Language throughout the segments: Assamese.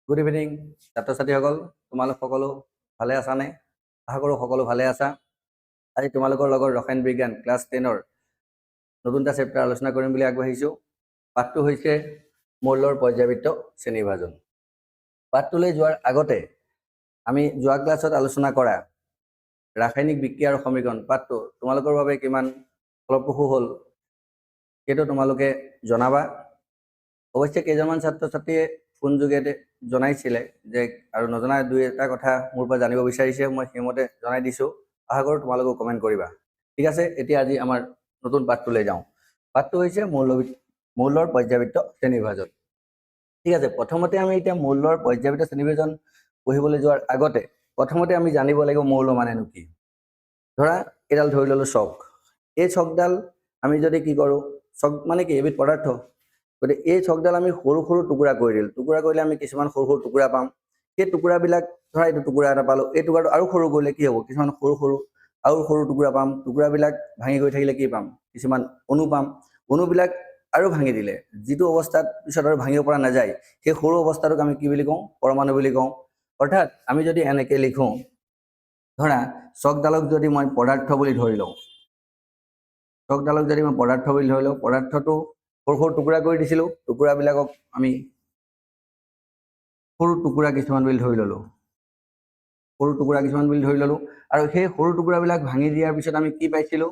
গুড ইভিনিং ছাত্ৰ ছাত্ৰীসকল, তোমালোক সকলো ভালে আছানে? আশা কৰোঁ সকলো ভালে আছা। আজি তোমালোকৰ লগত ৰসায়ন বিজ্ঞান ক্লাছ 10ৰ নতুন এটা চেপ্টাৰ আলোচনা কৰিম বুলি আগবাঢ়িছোঁ। পাঠটো হৈছে মৌলৰ পৰ্যাবৃত্ত শ্ৰেণীবিভাজন। পাঠটোলৈ যোৱাৰ আগতে আমি যোৱা ক্লাছত আলোচনা কৰা ৰাসায়নিক বিক্ৰিয়া আৰু সমীকৰণ পাঠটো তোমালোকৰ বাবে কিমান ফলপ্ৰসূ হ'ল সেইটো তোমালোকে জনাবা। অৱশ্যে কেইজনমান ছাত্ৰ ছাত্ৰীয়ে ফোন যোগে জনাইছিলে যে আৰু নজনা দুই এটা কথা মোৰ পৰা জানিব বিচাৰিছে, মই সেইমতে জনাই দিছোঁ। আশা কৰোঁ তোমালোকেও কমেণ্ট কৰিবা। ঠিক আছে, এতিয়া আজি আমাৰ নতুন পাঠটোলৈ যাওঁ। পাঠটো হৈছে মৌলৰ পৰ্যাবৃত্ত শ্ৰেণীবিভাজন। ঠিক আছে, প্ৰথমতে আমি এতিয়া মৌলৰ পৰ্যাবৃত্ত শ্ৰেণীবিভাজন পঢ়িবলৈ যোৱাৰ আগতে প্ৰথমতে আমি জানিব লাগিব মৌল মানেনো কি। ধৰা এইডাল ধৰি ল'লোঁ চক। এই চকডাল আমি যদি কি কৰোঁ, চক মানে কি এবিধ পদাৰ্থ। গতিকে এই চকডাল আমি সৰু সৰু টুকুৰা কৰি দিলোঁ। টুকুৰা কৰিলে আমি কিছুমান সৰু সৰু টুকুৰা পাম। সেই টুকুৰাবিলাক ধৰা এইটো টুকুৰা এটা পালোঁ, এই টুকুৰাটো আৰু সৰু কৰিলে কি হ'ব, কিছুমান সৰু সৰু আৰু সৰু টুকুৰা পাম। টুকুৰাবিলাক ভাঙি গৈ থাকিলে কি পাম, কিছুমান অণু পাম। অণুবিলাক আৰু ভাঙি দিলে যিটো অৱস্থাত পিছত আৰু ভাঙিব পৰা নাযায় সেই সৰু অৱস্থাটোক আমি কি বুলি কওঁ, পৰমাণু বুলি কওঁ। অৰ্থাৎ আমি যদি এনেকৈ লিখোঁ, ধৰা চকডালক যদি মই পদাৰ্থ বুলি ধৰি লওঁ, চকডালক যদি মই পদাৰ্থ বুলি ধৰি লওঁ, পদাৰ্থটো সৰু সৰু টুকুৰা কৰি দিছিলোঁ, টুকুৰাবিলাকক আমি সৰু টুকুৰা কিছুমান বুলি ধৰি ল'লোঁ, সৰু টুকুৰা কিছুমান বুলি ধৰি ল'লোঁ। আৰু সেই সৰু টুকুৰাবিলাক ভাঙি দিয়াৰ পিছত আমি কি পাইছিলোঁ,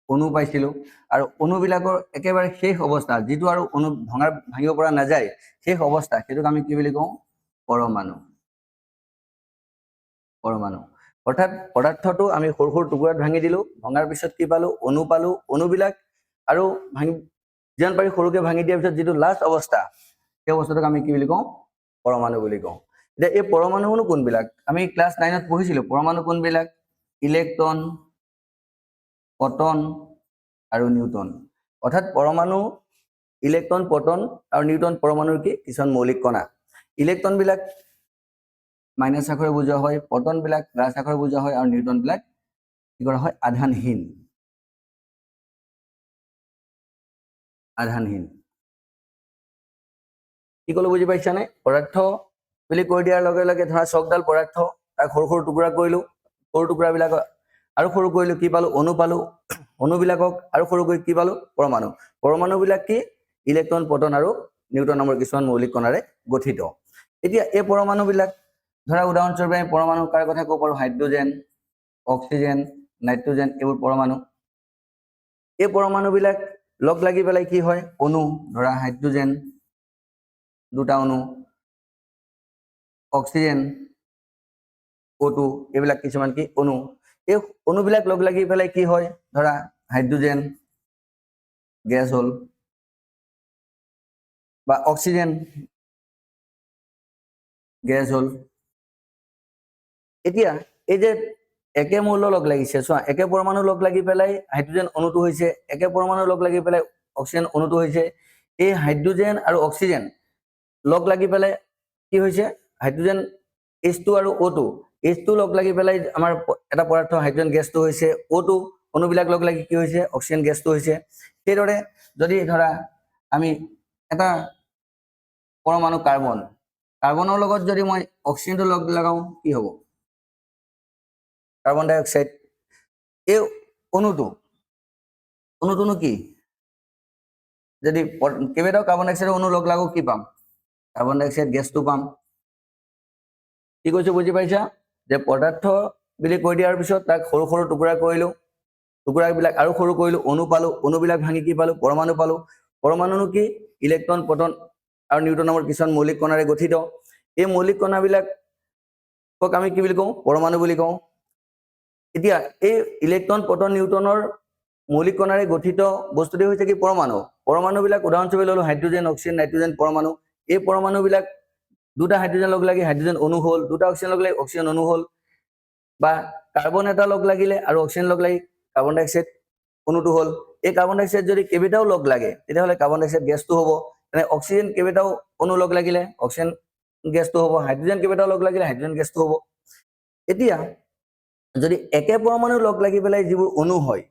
অণু পাইছিলোঁ। আৰু অণুবিলাকৰ একেবাৰে শেষ অৱস্থা, যিটো আৰু অণু ভাঙিব পৰা নাযায় শেষ অৱস্থা, সেইটোক আমি কি বুলি কওঁ, পৰমাণু। পৰমাণু অৰ্থাৎ পদাৰ্থটো আমি সৰু সৰু টুকুৰাত ভাঙি দিলোঁ, ভঙাৰ পিছত কি পালোঁ, অণু পালোঁ। অণুবিলাক আৰু যিমান পাৰি সৰুকৈ ভাঙি দিয়াৰ পিছত যিটো লাষ্ট অৱস্থা, সেই অৱস্থাটোক আমি কি বুলি কওঁ, পৰমাণু বুলি কওঁ। এতিয়া এই পৰমাণুনো কোনবিলাক, আমি ক্লাছ 9ত পঢ়িছিলোঁ। পৰমাণু কোনবিলাক, ইলেক্ট্ৰন, প্ৰটন আৰু নিউট্ৰন। অৰ্থাৎ পৰমাণু ইলেক্ট্ৰন, প্ৰটন আৰু নিউট্ৰন পৰমাণুৰ কি কিছুমান মৌলিক কণা। ইলেক্ট্ৰনবিলাক মাইনাছ আখৰে বুজোৱা হয়, প্ৰটনবিলাক প্লাছ আখৰে বুজোৱা হয়, আৰু নিউট্ৰনবিলাক কি কৰা হয়, আধানহীন। আধানহীন কি ক'লো বুজি পাইছানে? পদাৰ্থ বুলি কৈ দিয়াৰ লগে লগে ধৰা চকডাল পদাৰ্থ, তাক সৰু সৰু টুকুৰা কৰিলোঁ, সৰু টুকুৰাবিলাক আৰু সৰু কৰিলোঁ, কি পালোঁ, অণু পালোঁ। অণুবিলাকক আৰু সৰু কৰি কি পালোঁ, পৰমাণু। পৰমাণুবিলাক কি ইলেক্ট্ৰন, প্ৰটন আৰু নিউট্ৰন নামৰ কিছুমান মৌলিক কণাৰে গঠিত। এতিয়া এই পৰমাণুবিলাক ধৰা উদাহৰণস্বৰূপে আমি পৰমাণু কাৰ কথা ক'ব পাৰোঁ, হাইড্ৰজেন, অক্সিজেন, নাইট্ৰজেন, এইবোৰ পৰমাণু। এই পৰমাণুবিলাক লগ লাগি পেলাই কি হয়, অণু। ধৰা হাইড্ৰজেন দুটা অণু, অক্সিজেন O2, এইবিলাক কিছুমান কি অণু। এই অণুবিলাক লগ লাগি পেলাই কি হয়, ধৰা হাইড্ৰজেন গেছ হ'ল, বা অক্সিজেন গেছ হ'ল। এতিয়া এই যে একে মৌল লগ লাগিছে, চোৱা, একে পৰমাণু লগ লাগি পেলাই হাইড্ৰজেন অণুটো হৈছে, একে পৰমাণু লগ লাগি পেলাই অক্সিজেন অণুটো হৈছে। এই হাইড্ৰজেন আৰু অক্সিজেন লগ লাগি পেলাই কি হৈছে, হাইড্ৰজেন H2 আৰু O2, H2 লগ লাগি পেলাই আমাৰ এটা পদাৰ্থ হাইড্ৰজেন গেছটো হৈছে O2, অণুবিলাক লগ লাগি কি হৈছে, অক্সিজেন গেছটো হৈছে। সেইদৰে যদি ধৰা আমি এটা পৰমাণু কাৰ্বন, কাৰ্বনৰ লগত যদি মই অক্সিজেনটো লগ লগাওঁ কি হ'ব, কাৰ্বন ডাই অক্সাইড। এই অণুটোনো কি, যদি কেইবাটাও কাৰ্বন ডাই অক্সাইডৰ অণু লগ লাগো কি পাম, কাৰ্বন ডাই অক্সাইড গেছটো পাম। কি কৈছোঁ বুজি পাইছা? যে পদাৰ্থ বুলি কৈ দিয়াৰ পিছত তাক সৰু সৰু টুকুৰা কৰিলোঁ, টুকুৰাবিলাক আৰু সৰু কৰিলোঁ, অণু পালোঁ। অণুবিলাক ভাঙি কি পালোঁ, পৰমাণু পালোঁ। পৰমাণুনো কি ইলেক্ট্ৰন, প্ৰটন আৰু নিউট্ৰন নামৰ কিছুমান মৌলিক কণাৰে গঠিত। এই মৌলিক কণাবিলাকক আমি কি বুলি কওঁ, পৰমাণু বুলি কওঁ। এতিয়া এই ইলেক্ট্ৰন, প্ৰটন, নিউট্ৰনৰ মৌলিক কণাৰে গঠিত বস্তুটো হৈছে কি, পৰমাণু। পৰমাণুবিলাক উদাহৰণস্বৰূপে ল'লোঁ হাইড্ৰজেন, অক্সিজেন, নাইট্ৰজেন পৰমাণু। এই পৰমাণুবিলাক দুটা হাইড্ৰজেন লগ লাগি হাইড্ৰজেন অণু হ'ল, দুটা অক্সিজেন লগ লাগি অক্সিজেন অণু হ'ল, বা কাৰ্বন এটা লগ লাগিলে আৰু অক্সিজেন লগ লাগি কাৰ্বন ডাই অক্সাইড অণুটো হ'ল। এই কাৰ্বন ডাই অক্সাইড যদি কেইবাটাও লগ লাগে তেতিয়াহ'লে কাৰ্বন ডাই অক্সাইড গেছটো হ'ব। মানে অক্সিজেন কেইবাটাও অণু লগ লাগিলে অক্সিজেন গেছটো হ'ব, হাইড্ৰজেন কেইবাটাও লগ লাগিলে হাইড্ৰজেন গেছটো হ'ব। এতিয়া যদি একে পৰমাণু লগ লাগি পেলাই যিবোৰ অণু হয়,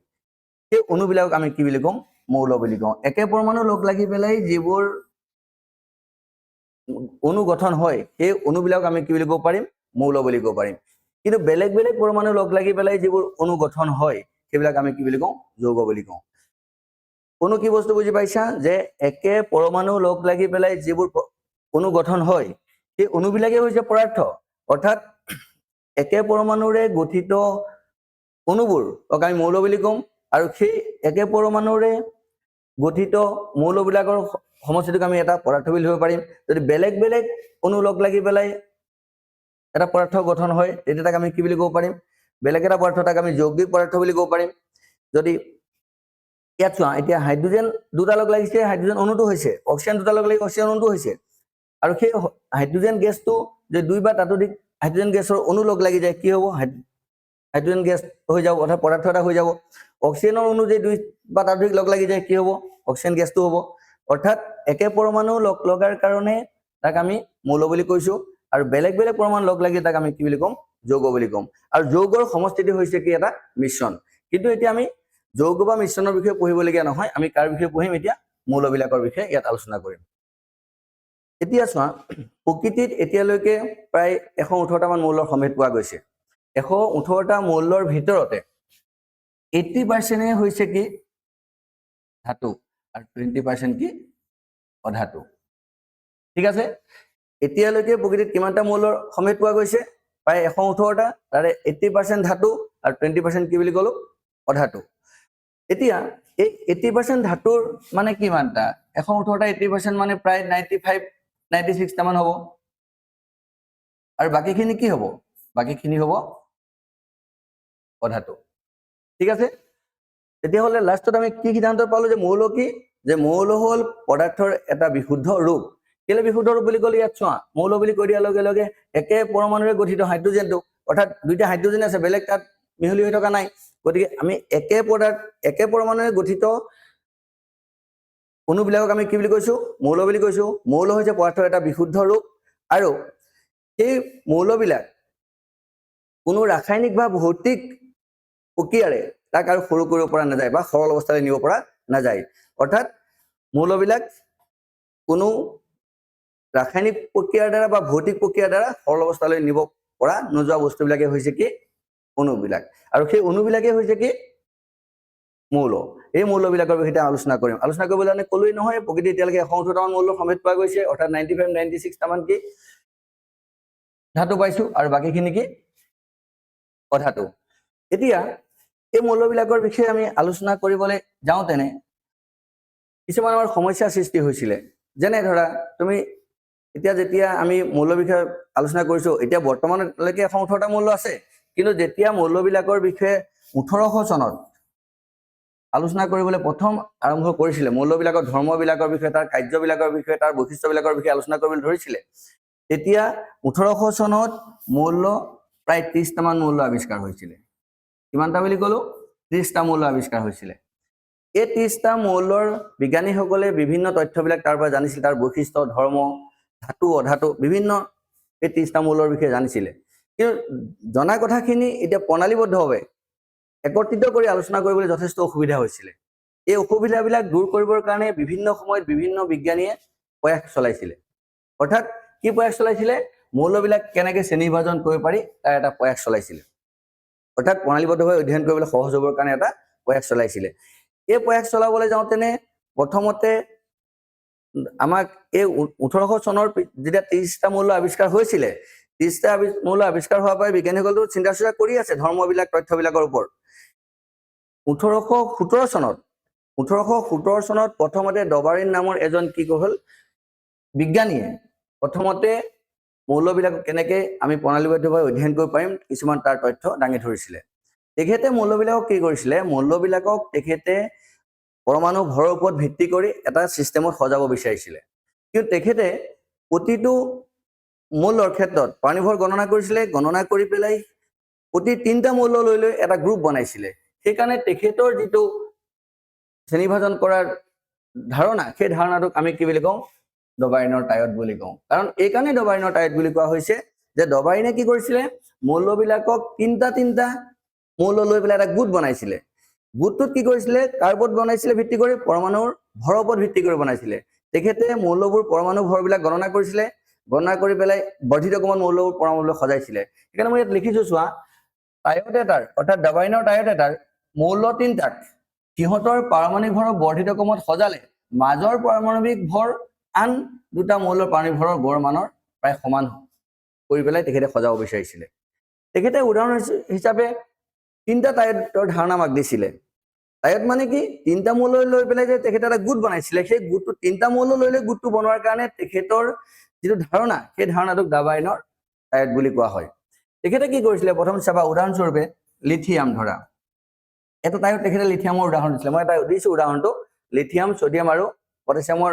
সেই অণুবিলাকক আমি কি বুলি কওঁ, মৌল বুলি কওঁ। একে পৰমাণু লগ লাগি পেলাই যিবোৰ অণু গঠন হয় সেই অণুবিলাক আমি কি বুলি ক'ব পাৰিম মৌল বুলি ক'ব পাৰিম কিন্তু বেলেগ বেলেগ পৰমাণু লগ লাগি পেলাই যিবোৰ অণু গঠন হয় সেইবিলাক আমি কি বুলি কওঁ যৌগ বুলি কওঁ অণু কি বস্তু বুজি পাইছা যে একে পৰমাণু লগ লাগি পেলাই যিবোৰ অণু গঠন হয় সেই অণুবিলাকে হৈছে পদাৰ্থ অৰ্থাৎ একে পৰমাণুৰে গঠিত অণুবোৰ আমি মৌল বুলি কওঁ আৰু সেই একে পৰমাণুৰে গঠিত মৌলবিলাকৰ সমষ্টিটোক আমি এটা পদাৰ্থ বুলি ধৰিব পাৰিম যদি বেলেগ বেলেগ অণু লগ লাগি পেলাই এটা পদাৰ্থ গঠন হয় তেতিয়া তাক আমি কি বুলি ক'ব পাৰিম বেলেগ এটা পদাৰ্থ তাক আমি যৌগিক পদাৰ্থ বুলি ক'ব পাৰিম যদি ইয়াত চোৱা এতিয়া হাইড্ৰোজেন দুটা লগ লাগিছে হাইড্ৰোজেন অণুটো হৈছে অক্সিজেন দুটা লগ লাগি অক্সিজেন অণুটো হৈছে আৰু সেই হাইড্ৰোজেন গেছটো যে দুই বা তাতোধিক হাইড্ৰোজেন গেছৰ অণু লগ লাগি যায় কি হ'ব হাইড্ৰোজেন গেছ হৈ যাব অৰ্থাৎ পদাৰ্থ এটা হৈ যাব অক্সিজেনৰ অণু যে দুই বা তাতোধিক লগ লাগি যায় কি হ'ব অক্সিজেন গেছটো হ'ব অৰ্থাৎ একে পৰমাণু লগ লগাৰ কাৰণে তাক আমি মৌল বুলি কৈছো আৰু বেলেগ বেলেগ পৰমাণু লগ লাগি তাক আমি কি বুলি ক'ম যৌগ বুলি ক'ম আৰু যৌগৰ সমষ্টিটো হৈছে কি এটা মিশ্ৰণ কিন্তু এতিয়া আমি যৌগ বা মিশ্ৰণৰ বিষয়ে পঢ়িবলগীয়া নহয় আমি কাৰ বিষয়ে পঢ়িম এতিয়া মৌলবিলাকৰ বিষয়ে ইয়াত আলোচনা কৰিম এতিয়া চোৱা প্ৰকৃতিত এতিয়ালৈকে প্ৰায় 118টা মান মৌলৰ সমেত পোৱা গৈছে 118টা মৌলৰ ভিতৰতে 80% হৈছে কি ধাতু আৰু 20% কি অধাতু ঠিক আছে এতিয়ালৈকে প্ৰকৃতিত কিমানটা মৌলৰ সমেত পোৱা গৈছে প্ৰায় 118টা তাৰে 80% ধাতু আৰু 20% কি বুলি ক'লো অধাতু এতিয়া এই 80% ধাতুৰ মানে কিমানটা 118টা 80% মানে প্ৰায় 95 96টা মান হ'ব আৰু বাকিখিনি কি হ'ব বাকিখিনি হ'ব অধাতু ঠিক আছে তেতিয়াহ'লে লাষ্টত আমি কি সিদ্ধান্ত পালো যে মৌল কি যে মৌল হ'ল পদাৰ্থৰ এটা বিশুদ্ধ ৰূপ কেলে বিশুদ্ধ ৰূপ বুলি ক'লে ইয়াত চোৱা মৌল বুলি কৈ দিয়াৰ লগে লগে একে পৰমাণুৰে গঠিত হাইড্ৰোজেনটো অৰ্থাৎ দুইটা হাইড্ৰোজেন আছে বেলেগ তাত মিহলি হৈ থকা নাই গতিকে আমি একে পৰমাণুৰে গঠিত অণুবিলাকক আমি কি বুলি কৈছো মৌল বুলি কৈছো মৌল হৈছে পদাৰ্থৰ এটা বিশুদ্ধ ৰূপ আৰু এই মৌলবিলাক কোনো ৰাসায়নিক বা ভৌতিক প্ৰক্ৰিয়াৰে তাক আৰু সৰু কৰিব পৰা নাযায় বা সৰল অৱস্থালৈ নিব পৰা নাযায় অৰ্থাৎ মৌলবিলাক কোনো ৰাসায়নিক প্ৰক্ৰিয়াৰ দ্বাৰা বা ভৌতিক প্ৰক্ৰিয়াৰ দ্বাৰা সৰল অৱস্থালৈ নিব পৰা নোযোৱা বস্তুবিলাকে হৈছে কি অণুবিলাক আৰু সেই অণুবিলাকে হৈছে কি মৌল এই মৌলবিলাকৰ বিষয়ে আলোচনা কৰিম আলোচনা কৰিবলৈ আমি ক'লোই নহয় প্ৰকৃতি এতিয়ালৈকে 118টা মান মৌলৰ সমেত পোৱা গৈছে অৰ্থাৎ 95 96টা মান কি ধাতু পাইছো আৰু বাকিখিনি কি অধাতু এতিয়া এই মৌলবিলাকৰ বিষয়ে আমি আলোচনা কৰিবলৈ যাওঁতেনে কিছুমান আমাৰ সমস্যাৰ সৃষ্টি হৈছিলে যেনে ধৰা তুমি এতিয়া যেতিয়া আমি মৌলৰ বিষয়ে আলোচনা কৰিছো এতিয়া বৰ্তমানলৈকে 118টা মৌল আছে কিন্তু যেতিয়া মৌলবিলাকৰ বিষয়ে 1800 চনত আলোচনা কৰিবলৈ প্ৰথম আৰম্ভ কৰিছিলে মৌলবিলাকৰ ধৰ্মবিলাকৰ বিষয়ে তাৰ কাৰ্যবিলাকৰ বিষয়ে তাৰ বৈশিষ্ট্যবিলাকৰ বিষয়ে আলোচনা কৰিবলৈ ধৰিছিলে তেতিয়া 1800 চনত মৌল প্ৰায় 30টা মান মৌল আৱিষ্কাৰ হৈছিলে কিমানটা বুলি ক'লো 30টা মৌল আৱিষ্কাৰ হৈছিলে এই 30টা মৌলৰ বিজ্ঞানীসকলে বিভিন্ন তথ্যবিলাক তাৰ পৰা জানিছিল তাৰ বৈশিষ্ট্য ধৰ্ম ধাতু অধাতু বিভিন্ন এই 30টা মৌলৰ বিষয়ে জানিছিলে কিন্তু জনা কথাখিনি এতিয়া প্ৰণালীবদ্ধভাৱে একত্ৰিত কৰি আলোচনা কৰিবলৈ যথেষ্ট অসুবিধা হৈছিলে এই অসুবিধাবিলাক দূৰ কৰিবৰ কাৰণে বিভিন্ন সময়ত বিভিন্ন বিজ্ঞানীয়ে প্ৰয়াস চলাইছিলে অৰ্থাৎ কি প্ৰয়াস চলাইছিলে মৌলবিলাক কেনেকৈ শ্ৰেণীবিভাজন কৰিব পাৰি তাৰ এটা প্ৰয়াস চলাইছিলে অৰ্থাৎ প্ৰণালীবদ্ধভাৱে অধ্যয়ন কৰিবলৈ সহজ হ'বৰ কাৰণে এটা প্ৰয়াস চলাইছিলে এই প্ৰয়াস চলাবলৈ যাওঁতেনে প্ৰথমতে আমাক এই 1800 চনৰ যেতিয়া 30টা মৌল আৱিষ্কাৰ হৈছিলে 30টা মৌল আৱিষ্কাৰ হোৱাৰ পৰা বিজ্ঞানীসকলেতো চিন্তা চৰ্চা কৰি আছে ধৰ্মবিলাক তথ্যবিলাকৰ ওপৰত 1817 চনত প্ৰথমতে ডবাৰিন নামৰ এজন কি হ'ল বিজ্ঞানীয়ে প্ৰথমতে মৌলবিলাক কেনেকৈ আমি প্ৰণালীবদ্ধভাৱে অধ্যয়ন কৰিব পাৰিম কিছুমান তাৰ তথ্য দাঙি ধৰিছিলে তেখেতে মৌলবিলাকক কি কৰিছিলে মৌলবিলাকক তেখেতে পৰমাণু ভৰৰ ওপৰত ভিত্তি কৰি এটা সিস্টেমত সজাব বিচাৰিছিলে কিন্তু তেখেতে প্ৰতিটো মৌলৰ ক্ষেত্ৰত পানীভৰ গণনা কৰিছিলে গণনা কৰি পেলাই প্ৰতি 3টা মৌল লৈ লৈ এটা গ্ৰুপ বনাইছিলে সেইকাৰণে তেখেতৰ যিটো শ্ৰেণীবিভাজন কৰাৰ ধাৰণা সেই ধাৰণাটোক আমি কি বুলি কওঁ ডবাৰিনৰ টায়ড বুলি কওঁ কাৰণ এই কাৰণে ডবাৰিনৰ টায়ড বুলি কোৱা হৈছে যে ডবাৰিনে কি কৰিছিলে মৌলবিলাকক 3টা মৌল লৈ পেলাই এটা গোট বনাইছিলে গোটটোত কি কৰিছিলে কাৰ ওপৰত বনাইছিলে ভিত্তি কৰি পৰমাণুৰ ভৰৰ ওপৰত ভিত্তি কৰি বনাইছিলে তেখেতে মৌলবোৰ পৰমাণু ভৰবিলাক গণনা কৰিছিলে গণনা কৰি পেলাই বৰ্ধিত কমন মৌলবোৰ পৰমাণুলৈ সজাইছিলে সেইকাৰণে মই ইয়াত লিখিছো চোৱা টাইট এটাৰ অৰ্থাৎ ডাবাইনৰ টাইট এটাৰ মৌল তিনিটাক সিহঁতৰ পাৰমাণবিক ভৰৰ বৰ্ধিত কমত সজালে মাজৰ পাৰমাণবিক ভৰ আন দুটা মৌলৰ পাৰমাণবিক ভৰৰ গড় মানৰ প্ৰায় সমান কৰি পেলাই তেখেতে সজাব বিচাৰিছিলে তেখেতে উদাহৰণ হিচাপে তিনিটা টাইটৰ ধাৰণা আমাক দিছিলে টাইট মানে কি তিনিটা মৌল লৈ পেলাই যে তেখেতে এটা গোট বনাইছিলে সেই গোটটো তিনিটা মৌল লৈ গোটটো বনোৱাৰ কাৰণে তেখেতৰ যিটো ধাৰণা সেই ধাৰণাটোক ডাবাইনৰ টাইট বুলি কোৱা হয় তেখেতে কি কৰিছিলে প্ৰথম চাবা উদাহৰণস্বৰূপে লিথিয়াম ধৰা এটা টাইট তেখেতে লিথিয়ামৰ উদাহৰণ দিছিলে মই এটা দিছো উদাহৰণটো লিথিয়াম ছডিয়াম আৰু পটাছিয়ামৰ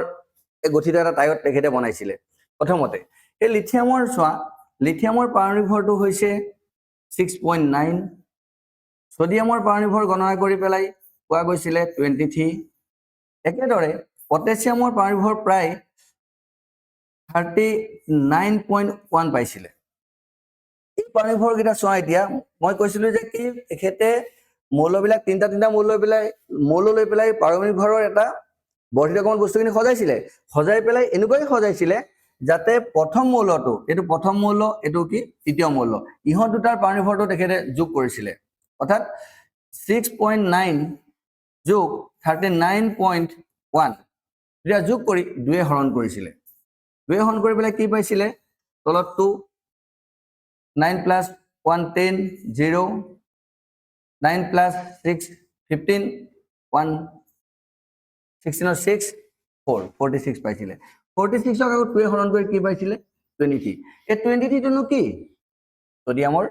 গঠিত এটা টাইট তেখেতে বনাইছিলে প্ৰথমতে এই লিথিয়ামৰ চোৱা লিথিয়ামৰ পাৰমাণবিক ভৰটো হৈছে 6.9 ছডিয়ামৰ পাৰমাণবিক ভৰ গণনা কৰি পেলাই পোৱা গৈছিলে 23 একেদৰে পটাছিয়ামৰ পাৰমাণবিক ভৰ প্ৰায় 39.1 পাইছিলে এই পাৰমাণবিক ভৰ কেইটা চোৱা এতিয়া মই কৈছিলো যে কি তেখেতে মৌলবিলাক তিনিটা মৌল লৈ পেলাই পাৰমাণবিক ভৰৰ এটা বৰ্ধিত কমন বস্তুখিনি সজাই পেলাই এনেকুৱাই সজাইছিলে যাতে প্ৰথম মৌলটো এইটো প্ৰথম মৌল এইটো কি তৃতীয় মৌল ইহঁত দুটাৰ পাৰমাণবিক ভৰটো তেখেতে যোগ কৰিছিলে অৰ্থাৎ 6.9 যোগ 39.1 এতিয়া যোগ কৰি 2 হৰণ কৰিছিলে 2 হৰণ কৰি পেলাই কি পাইছিলে তলতটো 9 plus 1 10 0 9 plus 6 15 1 16 6 4 46 পাইছিলে 46 আকৌ 2 হৰণ কৰি কি পাইছিলে 23 এই 23 টোনো কি ছডিয়ামৰ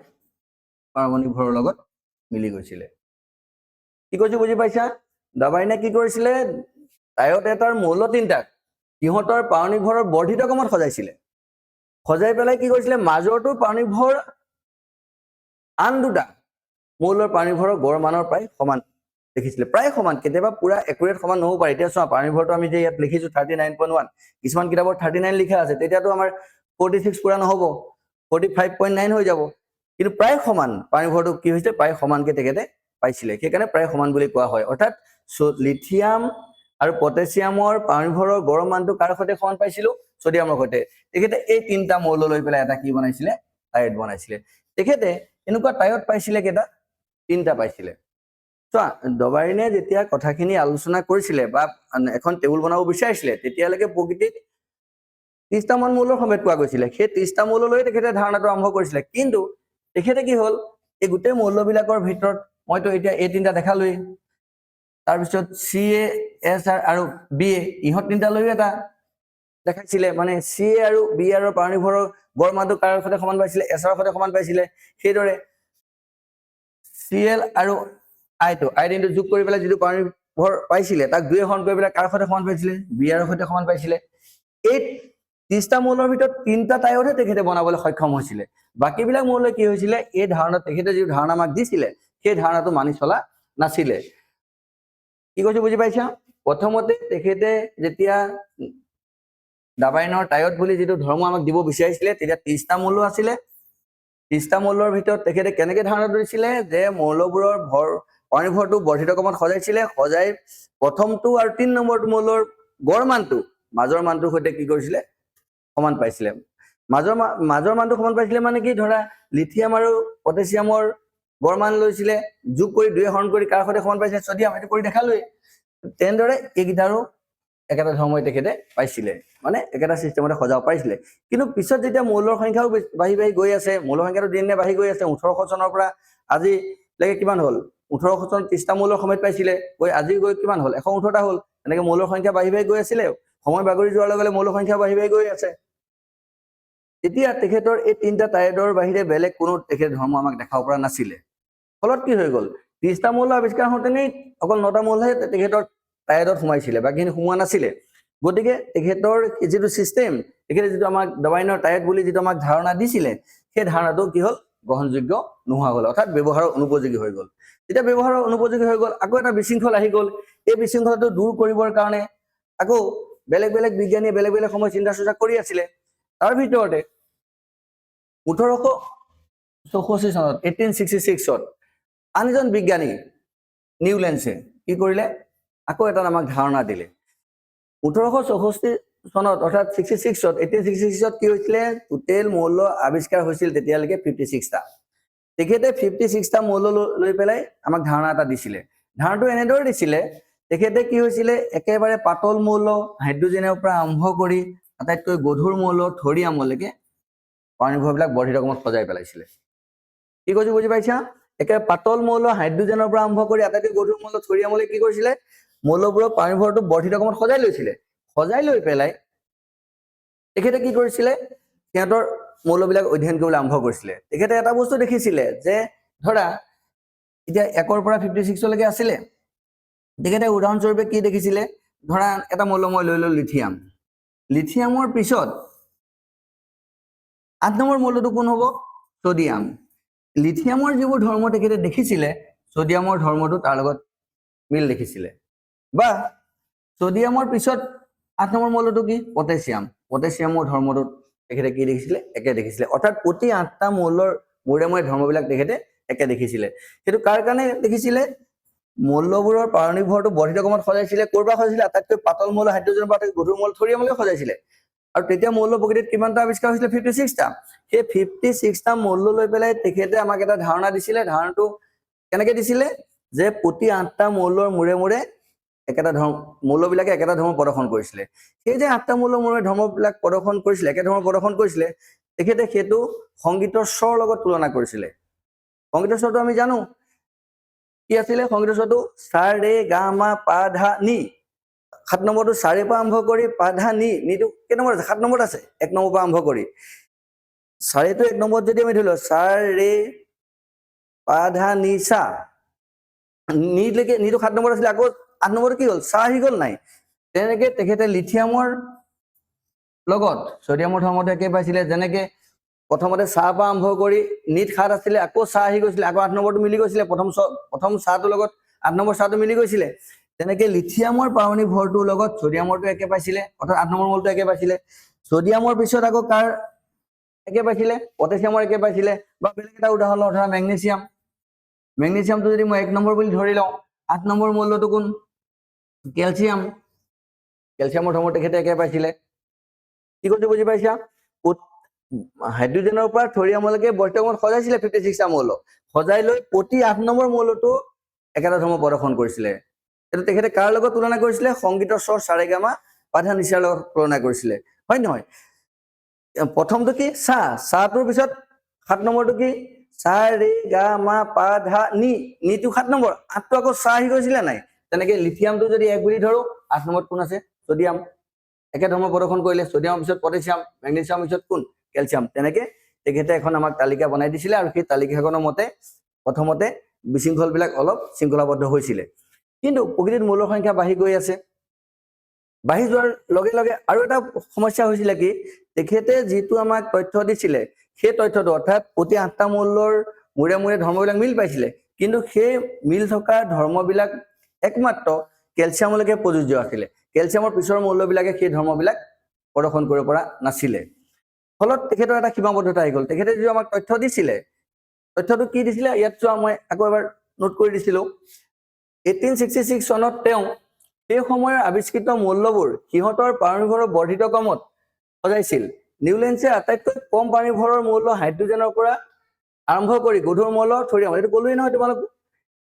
পাৰমাণবিক ভৰৰ লগত মিলি গৈছিলে কি কৈছো বুজি পাইছা ডাবাইনে কি কৰিছিলে টাইট এটাৰ মৌল তিনিটাক সিহঁতৰ পাৰমাণবিক ভৰৰ বৰ্ধিত কমত সজাই পেলাই কি কৰিছিলে মাজৰটো পাৰমাণবিক ভৰ আন দুটা মৌলৰ পাৰমাণবিক ভৰৰ গড় মানৰ প্ৰায় সমান দেখিছিলে প্ৰায় সমান কেতিয়াবা পুৰা একুৰেট সমান নহব পাৰে এতিয়া চোৱা পাৰমাণবিক ভৰটো আমি যে ইয়াত লিখিছো 39.1 কিছুমান কিতাপত 39 লিখা আছে তেতিয়াতো আমাৰ 46 পুৰা নহব 45.9 হৈ যাব কিন্তু প্ৰায় সমান পাৰমাণবিক ভৰটো কি হৈছে প্ৰায় সমানকে তেখেতে পাইছিলে সেইকাৰণে প্ৰায় সমান বুলি কোৱা হয় অৰ্থাৎ লিথিয়াম আৰু পটাছিয়ামৰ পাৰমাণবিক ভৰৰ গড় মানটো কাৰ সৈতে সমান পাইছিলো ছডিয়ামৰ সৈতে তেখেতে এই তিনিটা মৌল লৈ পেলাই এটা কি বনাইছিলে টাইট বনাইছিলে তেখেতে এনেকুৱা টাইট পাইছিলে কেইটা তিনিটা পাইছিলে চোৱা ডবাইনে যেতিয়া কথাখিনি আলোচনা কৰিছিলে বা এখন টেবুল বনাব বিচাৰিছিলে তেতিয়ালৈকে প্ৰকৃতিত 30টা মান মৌলৰ সমেত পোৱা গৈছিলে সেই 30টা মৌল লৈ তেখেতে ধাৰণাটো আৰম্ভ কৰিছিলে কিন্তু তেখেতে কি হ'ল এই গোটেই মৌলবিলাকৰ ভিতৰত মইতো এতিয়া এই তিনিটা দেখালোৱেই তাৰপিছত চি এ এছ আৰু বি এ ইহঁত তিনিটা লৈও এটা দেখাইছিলে মানে চি এ আৰু বি আৰৰ পাৰমাণবিক ভৰৰ গড় মানটো কাৰ সৈতে সমান পাইছিলে এছৰ সৈতে সমান পাইছিলে সেইদৰে চি এল আৰু আই দিনটো যোগ কৰি পেলাই যিটো পাৰমাণবিক ভৰ পাইছিলে তাক 2 হৰণ কৰি পেলাই কাৰ সৈতে সমান পাইছিলে বি আৰৰ সৈতে সমান পাইছিলে এই 30টা মৌলৰ ভিতৰত 3টা টাইটহে তেখেতে বনাবলৈ সক্ষম হৈছিলে বাকীবিলাক মৌল কি হৈছিলে এই ধাৰণা তেখেতে যি ধাৰণা আমাক দিছিলে সেই ধাৰণাটো মানি চলা নাছিলে কি কৈছো বুজি পাইছা প্ৰথমতে তেখেতে যেতিয়া ডাবাইনৰ টাইট বুলি যিটো ধৰ্ম আমাক দিব বিচাৰিছিলে তেতিয়া 30টা মৌল আছিলে 30টা মৌলৰ ভিতৰত তেখেতে কেনেকৈ ধাৰণা দিছিলে যে মৌলবোৰৰ পাৰমাণবিক ভৰটো বৰ্ধিত কমত সজাই প্ৰথমটো আৰু 3 নম্বৰটো মৌলৰ গড় মানটো মাজৰ মানটোৰ সৈতে কি কৰিছিলে সমান পাইছিলে মাজৰ মানটো সমান পাইছিলে মানে কি ধৰা লিথিয়াম আৰু পটাছিয়ামৰ গড় মান লৈছিলে যোগ কৰি 2 হৰণ কৰি কাৰ সৈতে সমান পাইছিলে ছডিয়াম এইটো কৰি দেখালোৱেই তেনেদৰে এইকেইটাৰো একেটা ধৰ্মই তেখেতে পাইছিলে মানে একেটা সিস্টেমতে সজাব পাৰিছিলে কিন্তু পিছত যেতিয়া মৌলৰ সংখ্যাও বাঢ়ি গৈ আছে মৌলৰ সংখ্যাটো দিনে বাঢ়ি গৈ আছে 1800 চনৰ পৰা আজি লৈকে কিমান হ'ল 1800 চনত 30টা মৌলৰ সমেত পাইছিলে গৈ আজি গৈ কিমান হ'ল 118টা হ'ল এনেকৈ মৌলৰ সংখ্যা বাঢ়ি গৈ আছিলে সময় বাগৰি যোৱাৰ লগে লগে মৌলৰ সংখ্যা বাঢ়ি গৈ আছে এতিয়া তেখেতৰ এই তিনিটা টাইটৰ বাহিৰে বেলেগ কোনো তেখেত ধৰ্ম আমাক দেখাব পৰা নাছিলে ফলত কি হৈ গ'ল 30টা মৌল আৱিষ্কাৰ হওঁতেনেই অকল 9টা মৌলহে তেখেতৰ টাইটত সোমাইছিলে বাকীখিনি সোমোৱা নাছিলে গতিকে তেখেতৰ যিটো সিস্টেম তেখেতে যিটো আমাক ডাবাইনৰ টাইট বুলি যিটো আমাক ধাৰণা দিছিলে সেই ধাৰণাটো কি হ'ল গ্ৰহণযোগ্য নোহোৱা হ'ল অৰ্থাৎ ব্যৱহাৰৰ অনুপযোগী হৈ গ'ল যেতিয়া ব্যৱহাৰৰ অনুপযোগী হৈ গ'ল আকৌ এটা বিশৃংখল আহি গ'ল এই বিশৃংখলটো দূৰ কৰিবৰ কাৰণে আকৌ বেলেগ বিজ্ঞানীয়ে বেলেগ সময় চিন্তা চৰ্চা কৰি আছিলে তাৰ ভিতৰতে 1864 চনত 1866 আন এজন বিজ্ঞানী নিউলেন্সে কি কৰিলে আকৌ এটা আমাক ধাৰণা দিলে 1864 চনত অৰ্থাৎ 66 1866 কি হৈছিলে টোটেল মৌল আৱিষ্কাৰ হৈছিল তেতিয়ালৈকে 56টা তেখেতে 56টা মৌল লৈ পেলাই আমাক ধাৰণা এটা দিছিলে ধাৰণাটো এনেদৰে দিছিলে তেখেতে কি হৈছিলে একেবাৰে পাতল মৌল হাইড্ৰজেনৰ পৰা আৰম্ভ কৰি আটাইতকৈ গধুৰ মৌল থৰিয়ামলৈকে পাৰণিভৰবিলাক বৰ্ধিত ক্ৰমত সজাই পেলাইছিলে কি কৈছো বুজি পাইছা একেবাৰে পাতল মৌল হাইড্ৰজেনৰ পৰা আৰম্ভ কৰি আটাইতকৈ গধুৰ মৌল থৰিয়ামলৈ কি কৰিছিলে মৌলবোৰৰ পাৰণিভৰটো বৰ্ধিত ক্ৰমত সজাই লৈছিলে সজাই লৈ পেলাই তেখেতে কি কৰিছিলে সিহঁতৰ মৌলবিলাক অধ্যয়ন কৰিবলৈ আৰম্ভ কৰিছিলে তেখেতে এটা বস্তু দেখিছিলে যে ধৰা এতিয়া 1 ৰ পৰা 56 লৈকে আছিলে তেখেতে উদাহৰণস্বৰূপে কি দেখিছিলে ধৰা এটা মৌল মই লৈ ললো লিথিয়াম লিথিয়ামৰ পিছত 8 নম্বৰ মৌলটো কোন হ'ব সোডিয়াম লিথিয়ামৰ যিবোৰ ধৰ্ম তেখেতে দেখিছিলে সোডিয়ামৰ ধৰ্মটো তাৰ লগত মিল দেখিছিলে বা সোডিয়ামৰ পিছত 8 নম্বৰ মৌলটো কি পটাছিয়াম পটাছিয়ামৰ ধৰ্মটো তেখেতে কি দেখিছিলে একে দেখিছিলে অৰ্থাৎ প্ৰতি 8টা মৌলৰ মূৰে মূৰে ধৰ্মবিলাক তেখেতে একে দেখিছিলে সেইটো কাৰ কাৰণে দেখিছিলে মৌলবোৰৰ পাৰণিভৰটো বৰ্ধিত ক্ৰমত সজাইছিলে কৰবা সজাইছিলে আটাইতকৈ পাতল মৌল হাইড্ৰজেনৰ পৰা গধুৰ মৌল থৰিয়ামলৈ সজাইছিলে আৰু তেতিয়া মৌল প্ৰকৃতিত কিমানটা আৱিষ্কাৰ হৈছিলে 56টা সেই 56টা মৌল লৈ পেলাই তেখেতে আমাক এটা ধাৰণা দিছিলে ধাৰণাটো কেনেকৈ দিছিলে যে প্ৰতি 8টা মৌলৰ মূৰে মূৰে একেটা ধৰ্ম মৌলবিলাকে একেটা ধৰ্ম প্ৰদৰ্শন কৰিছিলে সেই যে 8টা মৌলৰ মূৰে ধৰ্মবিলাক প্ৰদৰ্শন কৰিছিলে একে ধৰ্ম প্ৰদৰ্শন কৰিছিলে তেখেতে সেইটো সংগীতৰ স্বৰ লগত তুলনা কৰিছিলে সংগীতৰ স্বৰটো আমি জানো কি আছিলে সংগীতৰ স্বৰটো সা ৰে গা মা পা ধা নি 7 নম্বৰটো সাৰে পৰা আৰম্ভ কৰি পা ধা নি নিটো কেই নম্বৰ আছে 7 নম্বৰত আছে 1 নম্বৰ পৰা আৰম্ভ কৰি সাৰেটো 1 নম্বৰত যদি আমি ধৰিলো সা ৰে পা ধা নি সা নিলৈকে নিটো 7 নম্বৰ আছিল আকৌ 8 নম্বৰটো কি হ'ল সা আহি গ'ল নাই তেনেকৈ তেখেতে লিথিয়ামৰ লগত সোডিয়ামৰ ধৰ্মটো একে পাইছিলে যেনেকৈ প্ৰথমতে সা পৰা আৰম্ভ কৰি নিট 7 আছিলে আকৌ সা আহি গৈছিলে আকৌ 8 নম্বৰটো মিলি গৈছিলে প্ৰথম সাটোৰ লগত 8 নম্বৰ সাটো মিলি গৈছিলে তেনেকৈ লিথিয়ামৰ পাৰণিভৰটোৰ লগত সোডিয়ামৰটো একে পাইছিলে অৰ্থাৎ 8 নম্বৰ মৌলটো একে পাইছিলে সোডিয়ামৰ পিছত আকৌ কাৰ একে পাইছিলে পটাছিয়ামৰ একে পাইছিলে বা বেলেগ এটা উদাহৰণ ধৰা মেগনেছিয়ামটো যদি মই 1 নম্বৰ বুলি ধৰি লওঁ 8 নম্বৰ মৌলটো কোন কেলছিয়ামৰ ধৰ্ম তেখেতে একে পাইছিলে কি কৈছো বুজি পাইছা হাইড্ৰজেনৰ পৰা থৰিয়ামলৈকে বৰ্তমান সজাইছিলে 56টা মৌল সজাই লৈ প্ৰতি 8 নম্বৰ মৌলটো একেটা ধৰ্ম প্ৰদৰ্শন কৰিছিলে এটা তেখেতে কাৰ লগত তুলনা কৰিছিলে সংগীতৰ স্বৰ সাৰেগামা পাধা নিচাৰ লগত তুলনা কৰিছিলে হয় নহয় প্ৰথমটো কি সাটোৰ পিছত 7 নম্বৰটো কি সা ৰে গা মা পা ধা নি নিটো 7 নম্বৰ 8টো আকৌ সা আহি গৈছিলে নাই তেনেকৈ লিথিয়ামটো যদি 1 বুলি ধৰো 8 নম্বৰত কোন আছে সোডিয়াম একে ধৰ্ম প্ৰদৰ্শন কৰিলে সোডিয়ামৰ পিছত পটাছিয়াম মেগনেছিয়ামৰ পিছত কোন কেলছিয়াম তেনেকৈ তেখেতে এখন আমাক তালিকা বনাই দিছিলে আৰু সেই তালিকাখনৰ মতে প্ৰথমতে বিশৃংখলবিলাক অলপ শৃংখলাবদ্ধ হৈছিলে কিন্তু প্ৰকৃতিত মৌলৰ সংখ্যা বাঢ়ি গৈ আছে বাঢ়ি যোৱাৰ লগে লগে আৰু এটা সমস্যা হৈছিলে কি তেখেতে যিটো আমাক তথ্য দিছিলে সেই তথ্যটো অৰ্থাৎ প্ৰতি 8টা মৌলৰ মূৰে মূৰে ধৰ্মবিলাক মিল পাইছিলে কিন্তু সেই মিল থকা ধৰ্মবিলাক একমাত্ৰ কেলছিয়ামলৈকে প্ৰযোজ্য আছিলে কেলছিয়ামৰ পিছৰ মৌলবিলাকে সেই ধৰ্মবিলাক প্ৰদৰ্শন কৰিব পৰা নাছিলে ফলত তেখেতৰ এটা সীমাবদ্ধতা আহি গ'ল তেখেতে যিটো আমাক তথ্য দিছিলে তথ্যটো কি দিছিলে ইয়াত চোৱা মই আকৌ এবাৰ নোট কৰি দিছিলোঁ 1866 চনত তেওঁ সেই সময়ৰ আৱিষ্কৃত মৌলবোৰ সিহঁতৰ পাৰণিভৰৰ বৰ্ধিত ক্ৰমত সজাইছিল নিউলেন্সে আটাইতকৈ কম পাৰণিভৰৰ মৌল হাইড্ৰজেনৰ পৰা আৰম্ভ কৰি গধুৰ মৌল থৰিয়াম এইটো ক'লোৱেই নহয় তোমালোক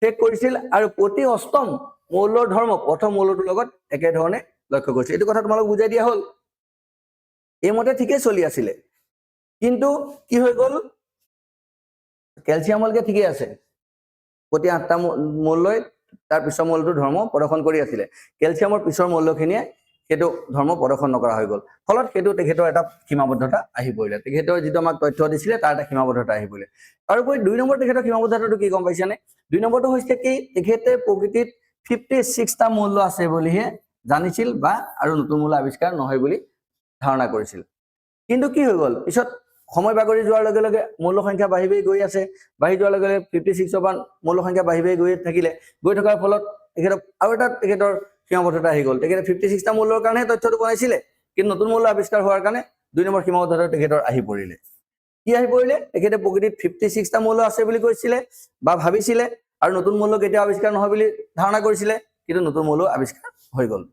শেষ কৰিছিল আৰু প্ৰতি 8ম মৌলৰ ধৰ্ম প্ৰথম মৌলটোৰ লগত একেধৰণে লক্ষ্য কৰিছিল এইটো কথা তোমালোক বুজাই দিয়া হ'ল এইমতে ঠিকেই চলি আছিলে কিন্তু কি হৈ গ'ল কেলছিয়ামলৈকে ঠিকেই আছে প্ৰতি 8টা মৌললৈ তাৰ পিছৰ মৌলটোৰ ধৰ্ম প্ৰদৰ্শন কৰি আছিলে কেলছিয়ামৰ পিছৰ মৌলখিনিয়ে সেইটো ধৰ্ম প্ৰদৰ্শন নকৰা হৈ গ'ল ফলত সেইটো তেখেতৰ এটা সীমাবদ্ধতা আহি পৰিলে তেখেতৰ যিটো আমাক তথ্য দিছিলে তাৰ এটা সীমাবদ্ধতা আহি পৰিলে তাৰোপৰি 2 নম্বৰ তেখেতৰ সীমাবদ্ধতাটো কি গম পাইছানে 2 নম্বৰটো হৈছে কি তেখেতে প্ৰকৃতিত 56টা মৌল আছে বুলিহে জানিছিল বা আৰু নতুন মৌল আৱিষ্কাৰ নহয় বুলি ধাৰণা কৰিছিল কিন্তু কি হৈ গ'ল পিছত সময় বাগৰি যোৱাৰ লগে লগে মৌল সংখ্যা বাঢ়ি গৈ আছে বাঢ়ি যোৱাৰ লগে লগে 56 পৰা মৌল সংখ্যা বাঢ়ি গৈ থাকিলে গৈ থকাৰ ফলত তেখেতৰ আৰু এটা তেখেতৰ সীমাবদ্ধতা আহি গ'ল তেখেতে 56টা মৌলৰ কাৰণে তথ্যটো বনাইছিলে কিন্তু নতুন মৌল আৱিষ্কাৰ হোৱাৰ কাৰণে 2 নম্বৰ সীমাবদ্ধতা তেখেতৰ আহি পৰিলে কি আহি পৰিলে তেখেতে প্ৰকৃতিত 56টা মৌল আছে বুলি কৈছিলে বা ভাবিছিলে আৰু নতুন মৌল কেতিয়াও আৱিষ্কাৰ নহয় বুলি ধাৰণা কৰিছিলে কিন্তু নতুন মৌল আৱিষ্কাৰ হৈ গ'ল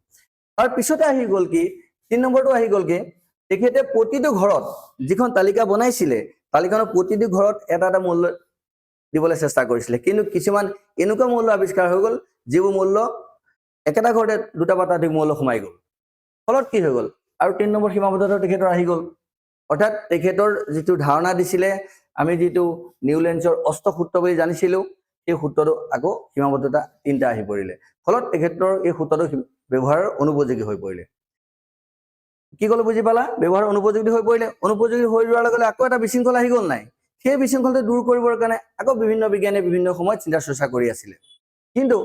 তাৰ পিছতে আহি গ'ল কি 3 নম্বৰটো আহি গ'ল কি তেখেতে প্ৰতিটো ঘৰত যিখন তালিকা বনাইছিলে তালিকাখনৰ প্ৰতিটো ঘৰত এটা এটা মূল্য দিবলৈ চেষ্টা কৰিছিলে কিন্তু কিছুমান এনেকুৱা মূল্য আৱিষ্কাৰ হৈ গ'ল যিবোৰ মূল্য একেটা ঘৰতে দুটা বা ততোধিক মূল্য সোমাই গ'ল ফলত কি হৈ গ'ল আৰু 3 নম্বৰ সীমাবদ্ধতা তেখেতৰ আহি গ'ল অৰ্থাৎ তেখেতৰ যিটো ধাৰণা দিছিলে আমি যিটো নিউলেন্সৰ অষ্টসূত্ৰ বুলি জানিছিলো এই সূত্ৰটো আকৌ সীমাবদ্ধতা 3টা আহি পৰিলে ফলত তেখেতৰ এই সূত্ৰটো ব্যৱহাৰৰ অনুপযোগী হৈ পৰিলে কি ক'লো বুজি পালা ব্যৱহাৰ অনুপযোগী হৈ পৰিলে অনুপযোগী হৈ যোৱাৰ লগে লগে আকৌ এটা বিশৃংখল আহি গ'ল নাই সেই বিশৃংখলটো দূৰ কৰিবৰ কাৰণে আকৌ বিভিন্ন বিজ্ঞানীয়ে বিভিন্ন সময়ত চিন্তা চৰ্চা কৰি আছিলে কিন্তু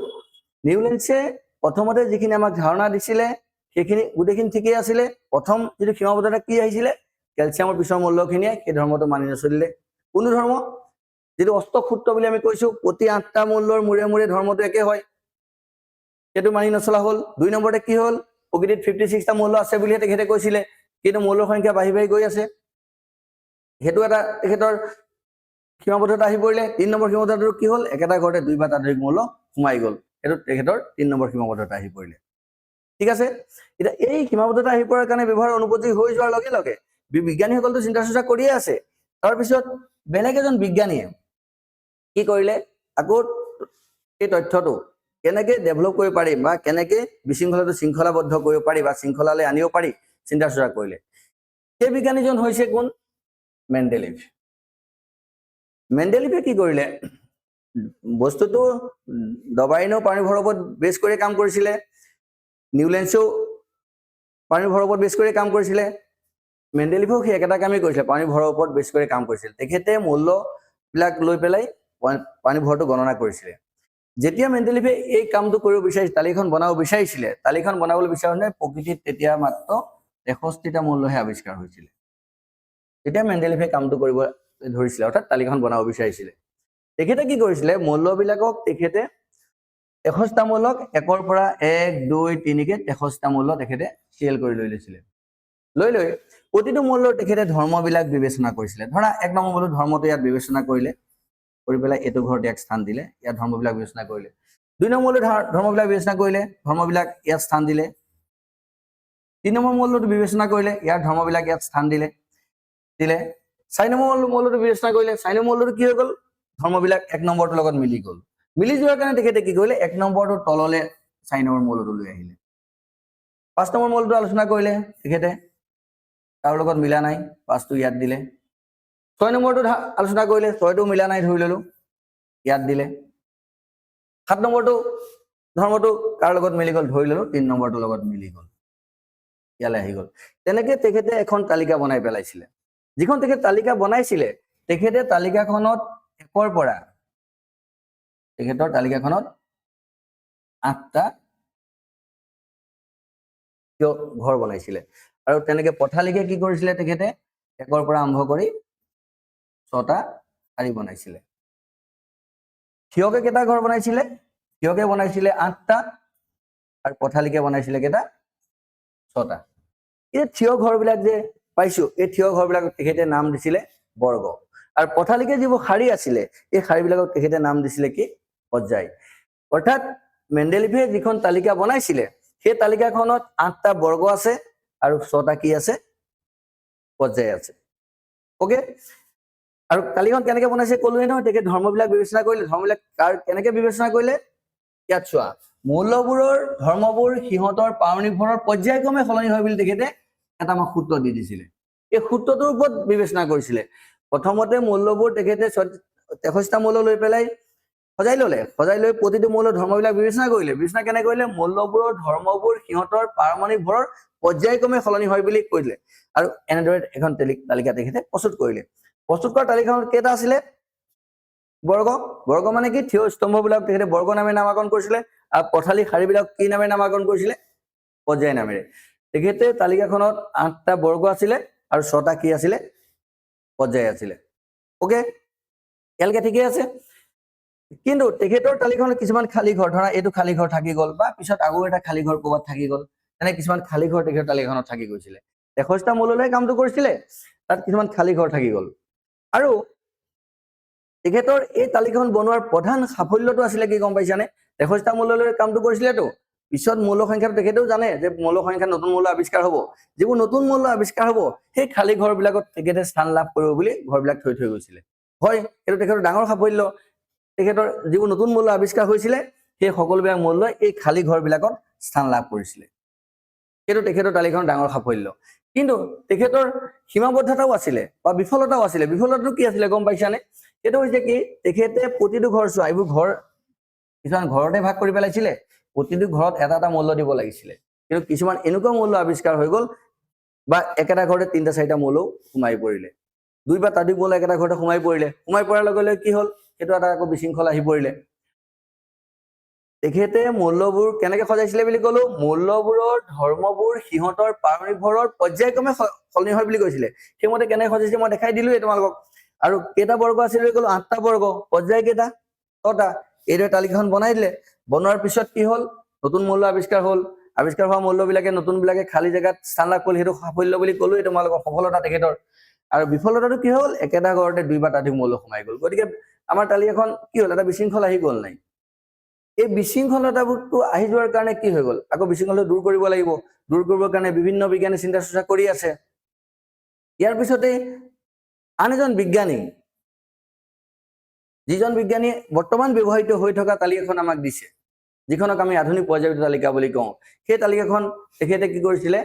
নিউলেন্সে প্ৰথমতে যিখিনি আমাক ধাৰণা দিছিলে সেইখিনি গোটেইখিনি ঠিকই আছিলে প্ৰথম যিটো সীমাবদ্ধতা কি আহিছিলে কেলছিয়ামৰ পিছৰ মূল্যখিনিয়ে সেই ধৰ্মটো মানি নচলিলে কোনো ধৰ্ম যিটো অষ্টসূত্ৰ বুলি আমি কৈছো প্ৰতি 8টা মূল্যৰ মূৰে মূৰে ধৰ্মটো একে হয় সেইটো মানি নচলা হ'ল 2 নম্বৰতে কি হ'ল প্ৰকৃতিত 56টা মূল্য আছে বুলি তেখেতে কৈছিলে কিন্তু মূল্যৰ সংখ্যা বাঢ়ি বাঢ়ি গৈ আছে সেইটো এটা তেখেতৰ সীমাবদ্ধতা আহি পৰিলে 3 নম্বৰ সীমাবদ্ধতাটো কি হ'ল একেটা ঘৰতে 2 বা ততোধিক মূল্য সোমাই গ'ল সেইটো তেখেতৰ 3 নম্বৰ সীমাবদ্ধতা আহি পৰিলে ঠিক আছে এটা এই সীমাবদ্ধতা আহি পৰাৰ কাৰণে ব্যৱহাৰ অনুপযোগী হৈ যোৱাৰ লগে লগে বিজ্ঞানীসকলটো চিন্তা চৰ্চা কৰিয়ে আছে তাৰ পিছত বেলেগ এজন বিজ্ঞানীয়ে কি কৰিলে আকৌ এই তথ্যটো কেনেকৈ ডেভেলপ কৰিব পাৰি বা কেনেকৈ বিশৃংখলাটো শৃংখলাবদ্ধ কৰিব পাৰি বা শৃংখলালৈ আনিব পাৰি চিন্তা চৰ্চা কৰিলে সেই বিজ্ঞানীজন হৈছে কোন মেণ্ডেলিভে কি কৰিলে বস্তুটো দবাইনো পাৰ্নিভৰৰ ওপৰত বেছ কৰি কাম কৰিছিলে নিউলেন্সেও পাৰ্নিভৰৰ ওপৰত বেছ কৰি কাম কৰিছিলে মেণ্ডেলিভেও সেই একেটা কামেই কৰিছিলে পাৰ্নিভৰৰ ওপৰত বেছ কৰি কাম কৰিছিল তেখেতে মূল্যবিলাক লৈ পেলাই পাৰ্নিভৰটো গণনা কৰিছিলে যেতিয়া মেণ্ডেলিভে এই কামটো কৰিব বিচাৰিছিল তালিকাখন বনাব বিচাৰিছিলে তালিকাখন বনাবলৈ বিচাৰোঁতে প্ৰকৃতিত তেতিয়া মাত্ৰ 63টা মূল্যহে আৱিষ্কাৰ হৈছিলে তেতিয়া মেণ্ডেলিভে কামটো কৰিব ধৰিছিলে অৰ্থাৎ তালিকাখন বনাব বিচাৰিছিলে তেখেতে কি কৰিছিলে মূল্যবিলাকক তেখেতে 63টা মূল্যক 1ৰ পৰা 1 2 3 কে 63টা মূল্য তেখেতে সিএল কৰি লৈ লৈছিলে লৈ প্ৰতিটো মূল্যৰ তেখেতে ধৰ্মবিলাক বিবেচনা কৰিছিলে ধৰা 1 নম্বৰ মূল্য ধৰ্মটো ইয়াত বিবেচনা কৰিলে কৰি পেলাই এইটো ঘৰত এক স্থান দিলে ইয়াত ধৰ্মবিলাক বিবেচনা কৰিলে 2 নম্বৰ মূল্য ধৰ্মবিলাক বিবেচনা কৰিলে ধৰ্মবিলাক ইয়াত স্থান দিলে 3 নম্বৰ মূল্যটো বিবেচনা কৰিলে ইয়াৰ ধৰ্মবিলাক ইয়াত স্থান দিলে 4 নম্বৰ মূল্যটো বিবেচনা কৰিলে 4 নম্বৰ মূল্যটো কি হৈ গ'ল ধৰ্মবিলাক 1 নম্বৰটোৰ লগত মিলি গ'ল মিলি যোৱাৰ কাৰণে তেখেতে কি কৰিলে 1 নম্বৰটোৰ তললৈ 4 নম্বৰ মূল্যটো লৈ আহিলে 5 নম্বৰ মূল্যটো আলোচনা কৰিলে তেখেতে তাৰ লগত মিলা নাই 5টো ইয়াত দিলে 6 নম্বৰটো আলোচনা কৰিলে 6টো মিলা নাই ধৰি ললো ইয়াত দিলে 7 নম্বৰটো ধৰ্মটো কাৰ লগত মিলি গ'ল ধৰি ললো 3 নম্বৰটোৰ লগত মিলি গ'ল ইয়ালৈ আহি গ'ল তেনেকৈ তেখেতে এখন তালিকা বনাই পেলাইছিলে যিখন তেখেতে তালিকা বনাইছিলে তেখেতে তালিকাখনত 1ৰ পৰা তেখেতৰ তালিকাখনত 8টা ঘৰ বনাইছিলে আৰু তেনেকৈ পথালিকে কি কৰিছিলে তেখেতে 1ৰ পৰা আৰম্ভ কৰি 6টা শাৰী বনাইছিলে থিয়কে কেইটা ঘৰ বনাইছিলে থিয়কে বনাইছিলে 8টা আৰু পথালিকে বনাইছিলে কেইটা 6টা এই থিয় ঘৰবিলাক যে পাইছো এই থিয় ঘৰবিলাকক তেখেতে নাম দিছিলে বৰ্গ আৰু পথালিকে যিবোৰ শাৰী আছিলে এই শাৰীবিলাকক তেখেতে নাম দিছিলে কি পৰ্যায় অৰ্থাৎ মেণ্ডেলিভে যিখন তালিকা বনাইছিলে সেই তালিকাখনত 8টা বৰ্গ আছে আৰু 6টা কি আছে পৰ্যায় আছে ওকে আৰু তালিকাখন কেনেকৈ বনাইছে ক'লোৱে নহয় তেখেতে ধৰ্মবিলাক বিবেচনা কৰিলে ধৰ্মবিলাক কাৰ কেনেকৈ বিবেচনা কৰিলে ইয়াত চোৱা মূল্যবোৰৰ ধৰ্মবোৰ সিহঁতৰ পাৰনিৰ্ভৰৰ পৰ্যায়ক্ৰমে সলনি হয় বুলি তেখেতে এটা আমাক সূত্ৰ দি দিছিলে এই সূত্ৰটোৰ ওপৰত বিবেচনা কৰিছিলে প্ৰথমতে মূল্যবোৰ তেখেতে 63টা মূল্য লৈ পেলাই সজাই লৈ প্ৰতিটো মূল্য ধৰ্মবিলাক বিবেচনা কৰিলে বিবেচনা কেনে কৰিলে মূল্যবোৰৰ ধৰ্মবোৰ সিহঁতৰ পাৰমাণিক পৰ্যায়ক্ৰমে সলনি হয় বুলি কৈলে আৰু এনেদৰে এখন তালিকা তেখেতে প্ৰস্তুত কৰিলে প্ৰস্তুত কৰা তালিকাখন কেইটা আছিলে বৰ্গ মানে কি থিয় স্তম্ভবিলাক তেখেতে বৰ্গ নামে নামাকৰণ কৰিছিলে আৰু পথালি শাৰীবিলাক কি নামে নামাকৰণ কৰিছিলে পৰ্যায় নামেৰে তেখেতে তালিকাখনত 8টা বৰ্গ আছিলে আৰু 6টা কি আছিলে পৰ্যায় আছিলে ওকে এলকে ঠিকই আছে কিন্তু তেখেতৰ তালিকাখনত কিছুমান খালী ঘৰ ধৰা এইটো খালী ঘৰ থাকি গ'ল বা পিছত আকৌ এটা খালী ঘৰ ক'ৰবাত থাকি গ'ল এনে কিছুমান খালী ঘৰ তেখেতৰ তালিকাখনত থাকি গৈছিলে 63টা মূল্যলৈ কামটো কৰিছিলে তাত কিছুমান খালী ঘৰ থাকি গ'ল আৰু তেখেতৰ এই তালিকাখন বনোৱাৰ প্ৰধান সাফল্যটো আছিলে কি গম পাইছানে 63টা মূল্যলৈ কামটো কৰিছিলেতো পিছত মৌল সংখ্যাটো তেখেতেও জানে যে মৌল সংখ্যাত নতুন মৌল আৱিষ্কাৰ হ'ব, যিবোৰ নতুন মৌল আৱিষ্কাৰ হ'ব সেই খালী ঘৰবিলাকত তেখেতে স্থান লাভ কৰিব বুলি ঘৰবিলাক থৈ গৈছিলে। হয়, এইটো তেখেতৰ ডাঙৰ সাফল্য। তেখেতৰ যিবোৰ নতুন মৌল আৱিষ্কাৰ হৈছিলে সেই সকলোবিলাক মৌলই এই খালী ঘৰবিলাকত স্থান লাভ কৰিছিলে। সেইটো তেখেতৰ তালিকাখন ডাঙৰ সাফল্য। কিন্তু তেখেতৰ সীমাবদ্ধতাও আছিলে বা বিফলতাও আছিলে। বিফলতাটো কি আছিলে গম পাইছানে? সেইটো হৈছে কি, তেখেতে প্ৰতিটো ঘৰ চোৱা, এইবোৰ ঘৰ কিছুমান ঘৰতে ভাগ কৰি পেলাইছিলে, প্ৰতিটো ঘৰত এটা এটা মৌল দিব লাগিছিলে। কিন্তু কিছুমান এনেকুৱা মৌল আৱিষ্কাৰ হৈ গ'ল বা একেটা ঘৰতে 3টা 4টা মৌলও সোমাই পৰিলে, 2 বা তাতোধিক মৌল একেটা ঘৰতে সোমাই পৰিলে। সোমাই পৰাৰ লগে লগে কি হ'ল, সেইটো এটা আকৌ বিশৃংখল আহি পৰিলে। তেখেতে মৌলবোৰ কেনেকে সজাইছিলে বুলি ক'লো, মৌলবোৰৰ ধৰ্মবোৰ সিহঁতৰ পাৰমাণৱিক ভৰৰ পৰ্যায়ক্ৰমে সলনি হয় বুলি কৈছিলে। সেইমতে কেনেকে সজাইছে মই দেখাই দিলোৱে তোমালোকক। আৰু কেইটা বৰ্গ আছিল বুলি ক'লো, 8টা বৰ্গ। পৰ্যায় কেইটা? 6টা। এইদৰে তালিকাখন বনাই দিলে। বনোৱাৰ পিছত কি হ'ল, নতুন মৌল আৱিষ্কাৰ হ'ল। আৱিষ্কাৰ হোৱা মৌলবিলাকে নতুনবিলাকে খালী জেগাত স্থান লাভ কৰিলে। সেইটো সাফল্য বুলি ক'লোৱে তোমালোকক, সফলতা তেখেতৰ। আৰু বিফলতাটো কি হ'ল, একেটা ঘৰতে 2 বা তাতোধিক মৌল সোমাই গ'ল। গতিকে আমাৰ তালিকাখন কি হ'ল, এটা বিশৃংখল আহি গ'ল নাই। এই বিশৃংখলতাবোৰটো আহি যোৱাৰ কাৰণে কি হৈ গ'ল, আকৌ বিশৃংখলতা দূৰ কৰিব লাগিব। দূৰ কৰিবৰ কাৰণে বিভিন্ন বিজ্ঞানী চিন্তা চৰ্চা কৰি আছে। ইয়াৰ পিছতে আন এজন বিজ্ঞানী, যিজন বিজ্ঞানী বৰ্তমান ব্যৱহৃত হৈ থকা তালিকাখন আমাক দিছে, যিখনক আমি আধুনিক পৰ্যায়বৃত্ত তালিকা বুলি কওঁ। সেই তালিকাখন তেখেতে কি কৰিছিলে,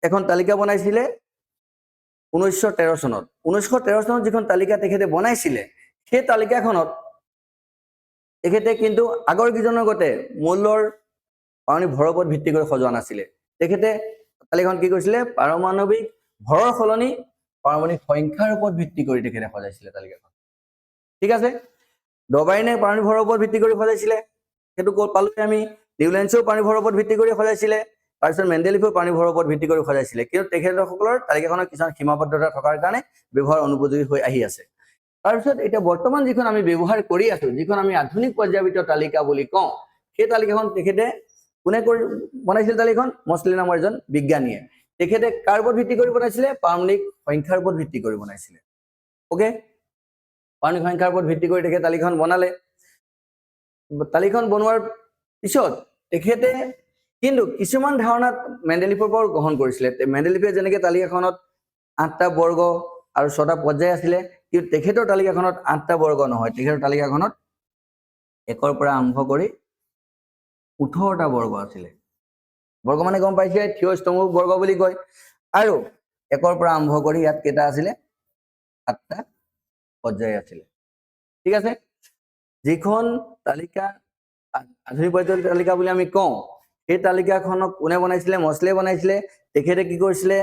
এখন তালিকা বনাইছিলে 1913 চনত। 1913 চনত যিখন তালিকা তেখেতে বনাইছিলে, সেই তালিকাখনত তেখেতে কিন্তু আগৰ কিজনৰ গতে মৌলৰ পাৰমাণৱিক ভৰৰ ওপৰত ভিত্তি কৰি সজোৱা নাছিলে। তেখেতে তালিকাখন কি কৰিছিলে, পাৰমাণৱিক ভৰৰ সলনি পাৰমাণৱিক সংখ্যাৰ ওপৰত ভিত্তি কৰি তেখেতে সজাইছিলে তালিকাখন। ঠিক আছে, ডবাইনে পাৰমাণৱিক ভৰৰ ওপৰত ভিত্তি কৰি সজাইছিলে, সেইটো ক'ত পালো আমি। নিউলেন্সেও পাৰমাণৱিক ভৰৰ ওপৰত ভিত্তি কৰি সজাইছিলে। তাৰপিছত মেণ্ডেলিফেও পাৰমাণৱিক ভৰৰ ওপৰত ভিত্তি কৰি সজাইছিলে। কিন্তু তেখেতসকলৰ তালিকাখনৰ কিছুমান সীমাবদ্ধতা থকাৰ কাৰণে ব্যৱহাৰ অনুপযোগী হৈ আহি আছে। তাৰপিছত এতিয়া বৰ্তমান যিখন আমি ব্যৱহাৰ কৰি আছো, যিখন আমি আধুনিক পৰ্যায়বৃত্ত তালিকা বুলি কওঁ, সেই তালিকাখন তেখেতে কোনে বনাইছিল? তালিকাখন মছলি নামৰ এজন বিজ্ঞানীয়ে। তেখেতে কাৰ ওপৰত ভিত্তি কৰি বনাইছিলে? পাৰমাণৱিক সংখ্যাৰ ওপৰত ভিত্তি কৰি বনাইছিলে। ওকে, পাৰমাণৱিক সংখ্যাৰ ওপৰত ভিত্তি কৰি তেখেতে তালিকাখন বনালে। তালিকাখন বনোৱাৰ পিছত তেখেতে কিন্তু কিছুমান ধাৰণাত মেণ্ডেলিফৰ পৰাও গ্ৰহণ কৰিছিলে। মেণ্ডেলিফে যেনেকে তালিকাখনত 8টা বৰ্গ আৰু 6টা পৰ্যায় আছিলে, কিন্তু তেখেতৰ তালিকাখনত 8টা বৰ্গ নহয়, তেখেতৰ তালিকাখনত 1ৰ পৰা আৰম্ভ কৰি 18টা বৰ্গ আছিলে। বৰ্গ মানে গম পাইছে, থিয় স্তম্ভ বৰ্গ বুলি কয়। আৰু 1ৰ পৰা আৰম্ভ কৰি ইয়াত কেইটা আছিলে? 7টা পৰ্যায় আছিলে। ঠিক আছে, যিখন তালিকা আধুনিক পৰ্যায়ৰ তালিকা বুলি আমি কওঁ, সেই তালিকাখনক কোনে বনাইছিলে? মছলিয়ে বনাইছিলে। তেখেতে কি কৰিছিলে,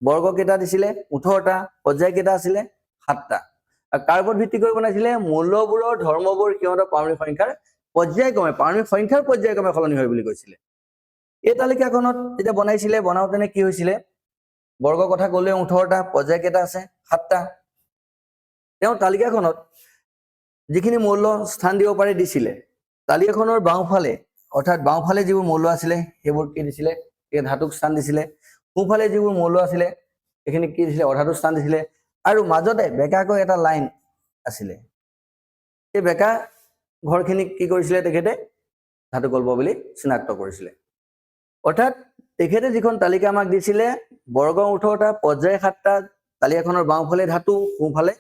বৰ্গ কেইটা দিছিলে? 18টা। পৰ্যায় কেইটা আছিলে? 7টা। আৰু কাৰ ওপৰত ভিত্তি কৰি বনাইছিলে? মৌলবোৰৰ ধৰ্মবোৰ সিহঁতৰ পাৰমাণৱিক সংখ্যাৰ পৰ্যায়ক্ৰমে, পাৰমাণৱিক সংখ্যাৰ পৰ্যায়ক্ৰমে সলনি হয় বুলি কৈছিলে। এই তালিকাখনত যেতিয়া বনাইছিলে, বনাওঁতেনে কি হৈছিলে, বৰ্গ কথা ক'লে 18টা, পৰ্যায় কেইটা আছে? 7টা। তেওঁ তালিকাখনত যিখিনি মৌল স্থান দিব পাৰে দিছিলে। তালিকাখনৰ বাওঁফালে, অৰ্থাৎ বাওঁফালে যিবোৰ মৌল আছিলে সেইবোৰ কি দিছিলে? এই ধাতুক স্থান দিছিলে। সোঁফালে যিবোৰ মৌল আছিলে সেইখিনি কি দিছিলে? অধাতুক স্থান দিছিলে। আৰু মাজতে বেকাকৈ এটা লাইন আছিলে, এই বেকা ঘৰখিনিক কি কৰিছিলে? তেখেতে ধাতুকল্প বুলি চিনাক্ত কৰিছিলে। অৰ্থাৎ তেখেতে যিখন তালিকা আমাক দিছিলে, বৰ্গ 18টা, পৰ্যায় 7টা, তালিকাখনৰ বাওঁফালে ধাতু, সোঁফালে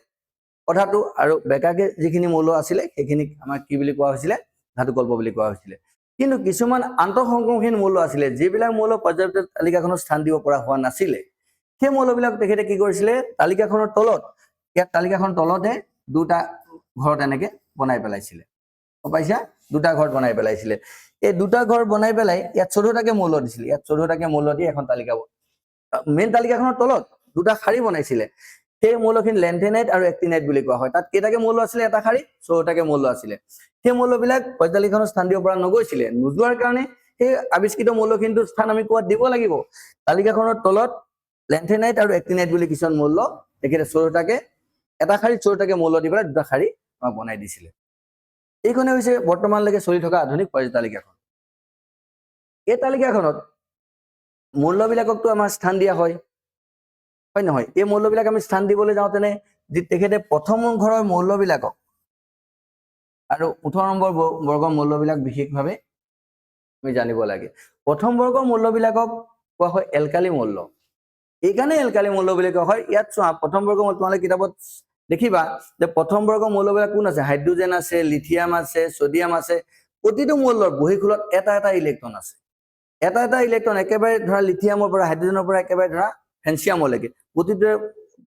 অধাতু, আৰু বেকাকে যিখিনি মৌল আছিলে সেইখিনিক আমাক কি বুলি কোৱা হৈছিলে? ধাতুকল্প বুলি কোৱা হৈছিলে। কিন্তু কিছুমান আন্তঃসংক্ৰমণহীন মৌল আছিলে, যিবিলাক মৌল পৰ্যায়বৃত্ত তালিকাখনত স্থান দিব পৰা হোৱা নাছিলে, সেই মৌলবিলাক তেখেতে কি কৰিছিলে? তালিকাখনৰ তলত, ইয়াত তালিকাখনৰ তলতে 2টা ঘৰ তেনেকে বনাই পেলাইছিলে। গম পাইছা? 2টা ঘৰ বনাই পেলাইছিলে। এই 2টা ঘৰ বনাই পেলাই ইয়াত 14টাকে মৌল দিছিলে। ইয়াত 14টাকে মৌল দি এখন তালিকা, মেইন তালিকাখনৰ তলত 2টা শাৰী বনাইছিলে। সেই মৌলখিনি লেন্থেনাইট আৰু এক্টিনাইট বুলি কোৱা হয়। তাত কেইটাকে মৌল আছিলে? এটা শাৰী, 14টাকে মৌল আছিলে। সেই মৌলবিলাক পৰ্যায়তালিকাখনত স্থান দিব পৰা নগৈছিলে। নোযোৱাৰ কাৰণে সেই আৱিষ্কৃত মৌলখিনিৰ স্থান আমি ক'ত দিব লাগিব? তালিকাখনৰ তলত লেন্থেনাইট আৰু এক্টিনাইট বুলি কিছুমান মৌল তেখেতে 14টাকে, এটা শাৰী 14টাকে মৌল দি পেলাই 2টা শাৰী আমাক বনাই দিছিলে। এইখনে হৈছে বৰ্তমানলৈকে চলি থকা আধুনিক পৰ্যায় তালিকাখন। এই তালিকাখনত মৌলবিলাককতো আমাৰ স্থান দিয়া হয়, হয় নহয়? এই মৌলবিলাক আমি স্থান দিবলৈ যাওঁতেনে তেখেতে প্ৰথম ঘৰৰ মৌলবিলাকক আৰু 18 নম্বৰ বৰ্গৰ মৌলবিলাক বিশেষভাৱে আমি জানিব লাগে প্ৰথম বৰ্গৰ মূল্যবিলাকক কোৱা হয় এলকালি মূল্য এইকাৰণে এলকালি মূল্য বুলি কোৱা হয় ইয়াত চোৱা প্ৰথম বৰ্গৰ মূল্য তোমালোকে কিতাপত দেখিবা যে প্ৰথম বৰ্গৰ মূল্যবিলাক কোন আছে হাইড্ৰোজেন আছে লিথিয়াম আছে সোডিয়াম আছে প্ৰতিটো মূল্যৰ বহিঃখোলত এটা এটা ইলেক্ট্ৰন আছে এটা ইলেক্ট্ৰন একেবাৰে ধৰা লিথিয়ামৰ পৰা হাইড্ৰোজেনৰ পৰা একেবাৰে ধৰা ফেনচিয়ামলৈকে প্ৰতিটো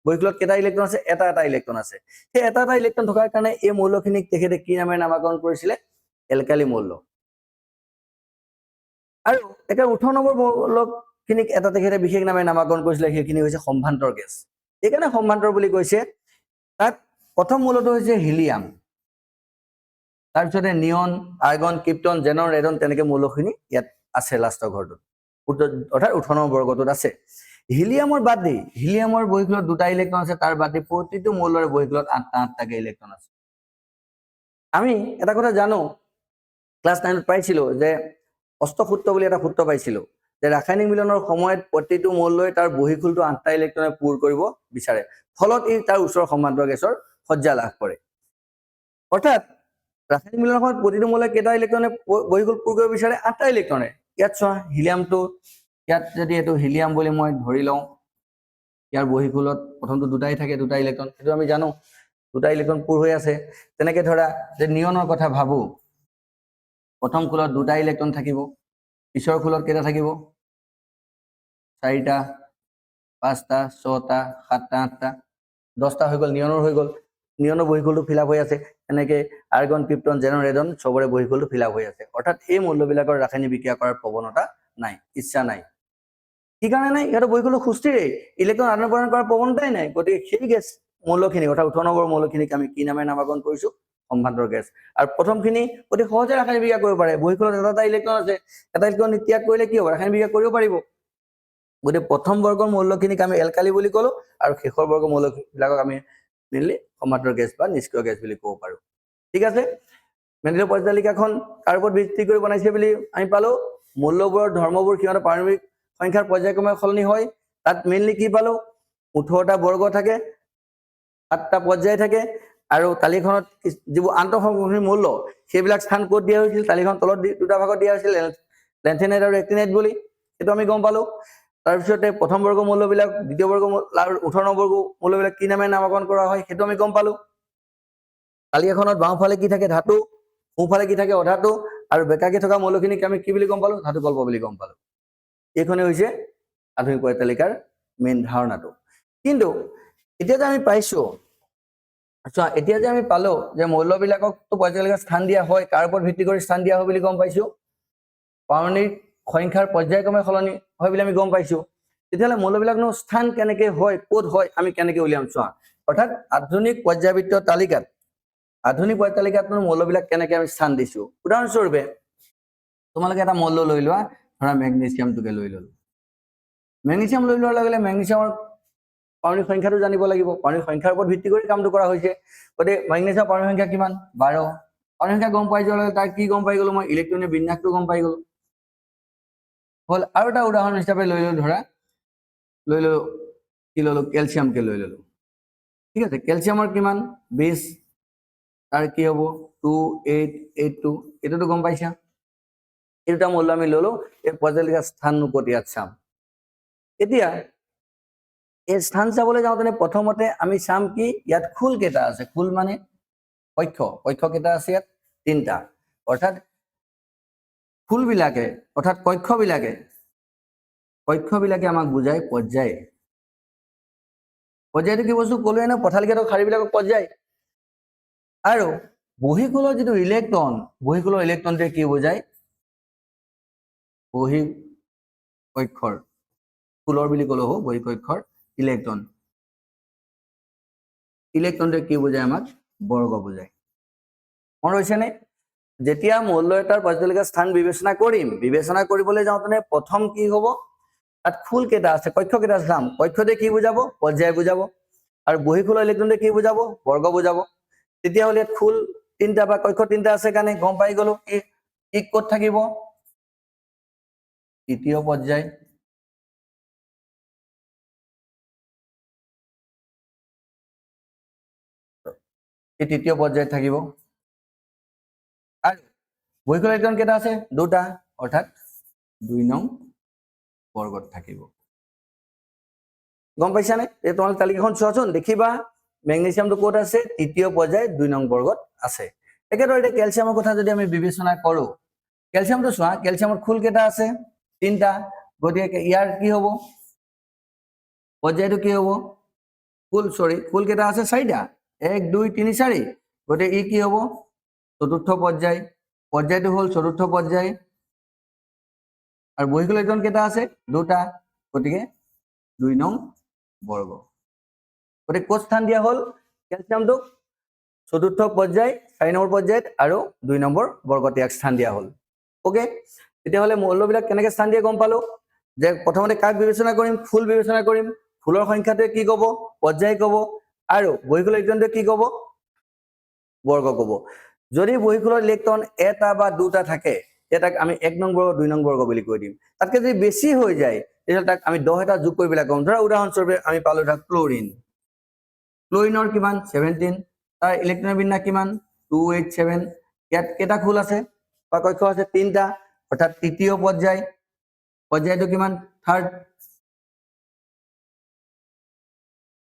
বহিঃখোলত কেইটা ইলেক্ট্ৰন আছে এটা ইলেক্ট্ৰন আছে সেই এটা ইলেক্ট্ৰন থকাৰ কাৰণে এই মৌলখিনিক তেখেতে কি নামেৰে নামকৰণ কৰিছিলে এলকালি মৌল আৰু একে 18 নম্বৰ মৌলখিনিক এটা তেখেতে বিশেষ নামেৰে নামকৰণ কৰিছিলে সেইখিনি হৈছে সম্ভান্তৰ গেছ এইকাৰণে সম্ভান্তৰ বুলি কৈছে তাত প্ৰথম মৌলটো হৈছে হিলিয়াম তাৰপিছতে নিয়ন আৰ্গন ক্ৰিপ্টন জেনন ৰেডন তেনেকে মৌলখিনি ইয়াত আছে লাষ্টৰ ঘৰটোত অৰ্থাৎ 18 নম্বৰ বৰ্গটোত আছে হিলিয়ামৰ বাদ দি হিলিয়ামৰ বহিঃখোলত দুটা ইলেক্ট্ৰন আছে তাৰ বাদ দি প্ৰতিটো মৌলৰে বহিঃখোলত 8টাকে ইলেক্ট্ৰন আছে আমি এটা কথা জানো ক্লাছ 9ত পাইছিলো যে অষ্টসূত্ৰ বুলি এটা সূত্ৰ পাইছিলো যে ৰাসায়নিক মিলনৰ সময়ত প্ৰতিটো মৌলই তাৰ বহিঃখোলটো 8টা ইলেক্ট্ৰনে পূৰ কৰিব বিচাৰে ফলত ই তাৰ ওচৰৰ সমান্তৰ গেছৰ সজ্জা লাভ কৰে অৰ্থাৎ ৰাসায়নিক মিলনৰ সময়ত প্ৰতিটো মৌলই কেইটা ইলেক্ট্ৰনে বহিঃখোল পূৰ কৰিব বিচাৰে 8টা ইলেক্ট্ৰনে ইয়াত চোৱা হিলিয়ামটো ইয়াত যদি এইটো হিলিয়াম বুলি মই ধৰি লওঁ ইয়াৰ বহিঃখোলত প্ৰথমটো দুটাই থাকে দুটা ইলেক্ট্ৰন সেইটো আমি জানো দুটা ইলেক্ট্ৰন পূৰ হৈ আছে তেনেকে ধৰা যে নিয়নৰ কথা ভাবো প্ৰথম খোলত দুটা ইলেক্ট্ৰন থাকিব পিছৰ খোলত কেইটা থাকিব 4টা 5টা 6টা 7টা 8টা 10টা হৈ গ'ল নিয়নৰ হৈ গ'ল নিয়নৰ বহিঃখোলটো ফিল আপ হৈ আছে এনেকে আৰ্গন ক্ৰিপ্টন জেনন ৰেডন সবৰে বহিঃখোলটো ফিল আপ হৈ আছে অৰ্থাৎ এই মৌলবিলাকৰ ৰাসায়নিক বিক্ৰিয়া কৰাৰ প্ৰৱণতা নাই ইচ্ছা নাই কি কাৰণে নাই ইয়াৰ বহিঃখোলটো সুস্থিৰেই ইলেক্ট্ৰন আদান প্ৰদান কৰাৰ প্ৰৱণতাই নাই গতিকে সেই গেছ মৌলখিনি অৰ্থাৎ 18 নম্বৰ মৌলখিনিক আমি কি নামেৰে নামকৰণ কৰিছো সম্ভান্তৰ গেছ আৰু প্ৰথমখিনি অতি সহজে ৰাসায়নিক বিক্ৰিয়া কৰিব পাৰে বহিঃখোলত এটা ইলেক্ট্ৰন আছে এটা ইলেক্ট্ৰন ত্যাগ কৰিলে কি হ'ব ৰাসায়নিক বিক্ৰিয়া কৰিব পাৰিব গতিকে প্ৰথম বৰ্গৰ মৌলখিনিক আমি এলকালি বুলি ক'লো আৰু শেষৰ বৰ্গৰ মৌলবিলাকক আমি মেইনলি সমান্তৰ গেছ বা নিষ্ক্ৰিয় গেছ বুলি ক'ব পাৰো ঠিক আছে মেণ্ডেলৰ পৰ্যায়তালিকাখন কাৰ ওপৰত ভিত্তি কৰি বনাইছে বুলি আমি পালো মৌলবোৰৰ ধৰ্মবোৰ সিহঁতৰ পাৰমাণৱিক সংখ্যাৰ পৰ্যায়ক্ৰমে সলনি হয় তাত মেইনলি কি পালো 18টা বৰ্গ থাকে 7টা পৰ্যায় থাকে আৰু তালিকাখনত যিবোৰ আন্তঃসংযোগী মৌল সেইবিলাক স্থান ক'ত দিয়া হৈছিল তালিকাখন তলত দুটা ভাগত দিয়া হৈছিল লেন্থেনাইট আৰু এক্টিনাইট বুলি সেইটো আমি গম পালো তাৰপিছতে প্ৰথম বৰ্গ মৌলবিলাক দ্বিতীয় বৰ্গ আৰু 18 নম্বৰ মৌলবিলাক কি নামেৰে নামকৰণ কৰা হয় সেইটো আমি গম পালো তালিকাখনত বাওঁফালে কি থাকে ধাতু সোঁফালে কি থাকে অধাতু আৰু বেকাকে থকা মৌলখিনিক আমি কি বুলি গম পালো ধাতু কল্প বুলি গম পালো এইখনে হৈছে আধুনিক পৰ্যায়তালিকাৰ মেইন ধাৰণাটো কিন্তু এতিয়া যে আমি পাইছো আচ্ছা এতিয়া যে আমি পালো যে মৌলবিলাকক তো পৰ্যায়তালিকাত স্থান দিয়া হয় কাৰ ওপৰত ভিত্তি কৰি স্থান দিয়া হয় বুলি গম পাইছো পাৰমাণৱিক সংখ্যাৰ পৰ্যায়ক্ৰমে সলনি হয় বুলি আমি গম পাইছো তেতিয়াহ'লে মৌলবিলাকনো স্থান কেনেকে হয় ক'ত হয় আমি কেনেকে উলিয়াম চোৱা অৰ্থাৎ আধুনিক পৰ্যায়বৃত্ত তালিকাত আধুনিক পৰ্যায়তালিকাত মৌলবিলাক কেনেকে আমি স্থান দিছো উদাহৰণস্বৰূপে তোমালোকে এটা মৌল লৈ লোৱা ধৰা মেগনেছিয়ামটোকে লৈ ললো মেগনেছিয়াম লৈ লোৱাৰ লগে লগে মেগনেছিয়ামৰ পাৰমাণৱিক সংখ্যাটো জানিব লাগিব পাৰমাণৱিক সংখ্যাৰ ওপৰত ভিত্তি কৰি কামটো কৰা হৈছে গতিকে মেগনেছিয়ামৰ পাৰমাণৱিক সংখ্যা কিমান 12 পাৰমাণৱিক সংখ্যা গম পাই যোৱাৰ লগে তাৰ কি গম পাই গলো মই ইলেক্ট্ৰনৰ বিন্যাসটো গম পাই গলো হল আৰু এটা উদাহৰণ হিচাপে লৈ ললো ধৰা লৈ ললো কি ললো কেলছিয়ামকে লৈ ললো ঠিক আছে কেলছিয়ামৰ কিমান 20 তাৰ কি হ'ব 2882 এটাতো গম পাইছা এটা মৌল আমি ললো এই পৰ্যায়তালিকাৰ স্থাননো ক'ত ইয়াত চাম এতিয়া এই স্থান চাবলৈ যাওঁতে প্ৰথমতে আমি চাম কি ইয়াত খুল কেইটা আছে খুল মানে কক্ষ কেইটা আছে ইয়াত 3টা অৰ্থাৎ খুলবিলাকে অৰ্থাৎ কক্ষবিলাকে আমাক বুজায় পৰ্যায় পৰ্যায়টো কি বস্তু ক'লোৱে ন পথালিকাটো শাৰীবিলাকক পৰ্যায় আৰু বহিঃখোলৰ যিটো ইলেক্ট্ৰন বহিঃখোলৰ ইলেক্ট্ৰনটোৱে কি বুজায় বহিঃকক্ষৰ খুলৰ বুলি ক'লো হো বহিঃকক্ষৰ ইলেক্ট্ৰনটোৱে কি বুজায় আমাক বৰ্গ বুজায় মনত হৈছেনে যেতিয়া মৌল এটাৰ পৰ্যায়তালিকাৰ স্থান বিবেচনা কৰিবলৈ যাওঁতে প্ৰথম কি হ'ব তাত খুল কেইটা আছে কক্ষ কেইটা চাম কক্ষতে কি বুজাব পৰ্যায় বুজাব আৰু বহিঃখোলৰ ইলেক্ট্ৰনটোৱে কি বুজাব বৰ্গ বুজাব তেতিয়াহ'লে ইয়াত খুল 3টা বা কক্ষ 3টা আছে কাৰণে গম পাই গলো ই ক'ত থাকিব তৃতীয় পৰ্যায় এই তৃতীয় পৰ্যায়ত থাকিব আৰু বহিঃখোলৰ ইলেক্ট্ৰন কেইটা আছে 2টা অৰ্থাৎ 2 নং বৰ্গত থাকিব গম পাইছানে এই তোমালোক তালিকাখন চোৱাচোন দেখিবা মেগনেছিয়ামটো ক'ত আছে তৃতীয় পৰ্যায় 2 নং বৰ্গত আছে একেদৰে এতিয়া ক্যালসিয়ামৰ কথা যদি আমি বিবেচনা কৰো ক্যালসিয়ামটো চোৱা ক্যালসিয়ামৰ খুল কেইটা আছে তিনটা গতিকে ইয়াৰ কি হ'ব পৰ্যায়টো কি হ'ব খুল কেইটা আছে চাৰিটা 1 2 3 4 গতিকে ই কি হ'ব চতুৰ্থ পৰ্যায়টো হ'ল চতুৰ্থ পৰ্যায় আৰু বহিঃকুল ইলেক্ট্ৰন কেইটা আছে দুটা গতিকে 2 নং বৰ্গ গতিকে ক'ত স্থান দিয়া হ'ল ক্যালসিয়ামটো চতুৰ্থ পৰ্যায় 4 নম্বৰ পৰ্যায়ত আৰু 2 নম্বৰ বৰ্গত ইয়াক স্থান দিয়া হ'ল ওকে তেতিয়াহ'লে মৌলবিলাক কেনেকৈ স্থান দিয়ে গম পালো যে প্ৰথমতে কাক বিবেচনা কৰিম ফুল বিবেচনা কৰিম ফুলৰ সংখ্যাটোৱে কি ক'ব পৰ্যায় ক'ব আৰু বহিঃকুল ইলেক্ট্ৰনটোৱে কি ক'ব বৰ্গ ক'ব যদি বহিঃকুলৰ ইলেক্ট্ৰন এটা বা দুটা থাকে এটাক আমি 1 নং বৰ্গ 2 নং বৰ্গ বুলি কৈ দিম তাতকৈ যদি বেছি হৈ যায় তেতিয়াহ'লে তাক আমি 10 এটা যোগ কৰি পেলাই কম ধৰা উদাহৰণস্বৰূপে আমি পালো ধৰা ক্লোৰিনৰ কিমান 17 তাৰ ইলেক্ট্ৰনৰ বিন্যাস কিমান 287 ইয়াত কেইটা খুল আছে বা কক্ষ আছে তিনটা অৰ্থাৎ তৃতীয় পৰ্যায়টো কিমান থাৰ্ড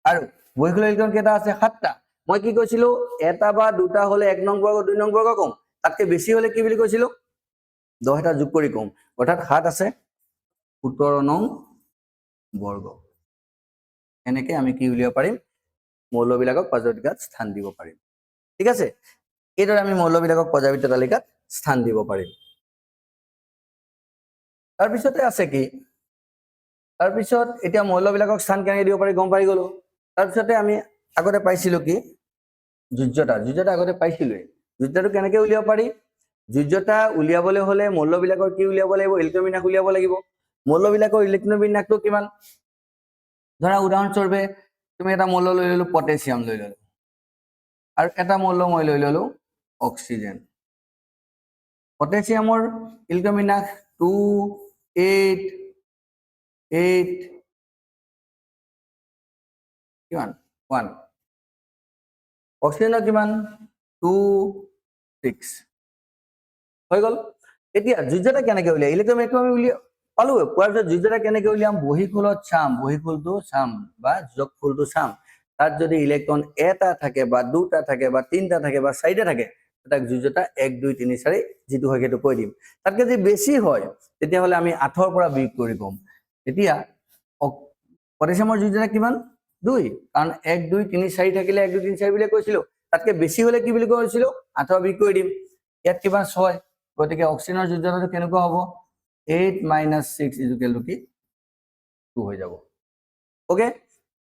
আৰু বহিঃকুল ইলেক্ট্ৰন কেইটা আছে 7টা মই কি কৈছিলো এটা বা দুটা হলে 1 নং বৰ্গ 2 নং বৰ্গ কম তাতকৈ বেছি হলে কি বুলি কৈছিলো 10 এটা যোগ কৰি কম অৰ্থাৎ 7 আছে 17 নং বৰ্গ এনেকৈ আমি কি উলিয়াব পাৰিম মৌলবিলাকক পৰ্যায়ত স্থান দিব পাৰিম ঠিক আছে এইদৰে আমি মৌলবিলাকক পৰ্যায়বৃত্ত তালিকাত স্থান দিব পাৰিম তাৰপিছতে আছে কি তাৰপিছত এতিয়া মৌলবিলাকক স্থান কেনেকৈ দিব পাৰি গম পাই গলো তাৰপিছতে আমি আগতে পাইছিলো কি যোজ্যতা আগতে পাইছিলোৱে যোজ্যতাটো কেনেকৈ উলিয়াব পাৰি যোজ্যতা উলিয়াবলৈ হলে মৌলবিলাকৰ কি উলিয়াব লাগিব ইলেক্ট্ৰন বিন্যাস উলিয়াব লাগিব মৌলবিলাকৰ ইলেক্ট্ৰন বিন্যাসটো কিমান ধৰা উদাহৰণস্বৰূপে তুমি এটা মৌল লৈ ললো পটাছিয়াম লৈ ললো আৰু এটা মৌল মই লৈ ললো অক্সিজেন পটাছিয়ামৰ ইলেক্ট্ৰন বিন্যাস 2 8 8 কিমান 1 অক্সিজেনৰ কিমান 2 6 হৈ গল এতিয়া যোজ্যতা কেনেকৈ উলিয়াই ইলেক্ট্ৰন আমি উলিয়াই পালো পোৱাৰ পিছত যোজ্যতা কেনেকৈ উলিয়াম বহিঃকুলত বহিঃকুলটো চাম বা যোগফুলটো চাম তাত যদি ইলেক্ট্ৰন এটা থাকে বা দুটা থাকে বা তিনটা থাকে বা চাৰিটা থাকে তাক যোজ্যতা 1 2 3 4 যেটো হয় সেইটো কৈ দিম তাতকৈ যদি বেছি হয় তেতিয়াহ'লে আমি 8ৰ পৰা বিয়োগ কৰি কম তেতিয়া পটাছিয়ামৰ যোজ্যতা কিমান 2 কাৰণ 1 2 3 4 থাকিলে 1 2 3 4 বুলি কৈছিলো তাতকৈ বেছি হলে কি বুলি কৈছিলো 8ৰ বিয়োগ কৰি দিম ইয়াত কিমান 6 গতিকে অক্সিজেনৰ যোজ্যতাটো কেনেকুৱা হ'ব 8 - 6 = কি 2 হৈ যাব ওকে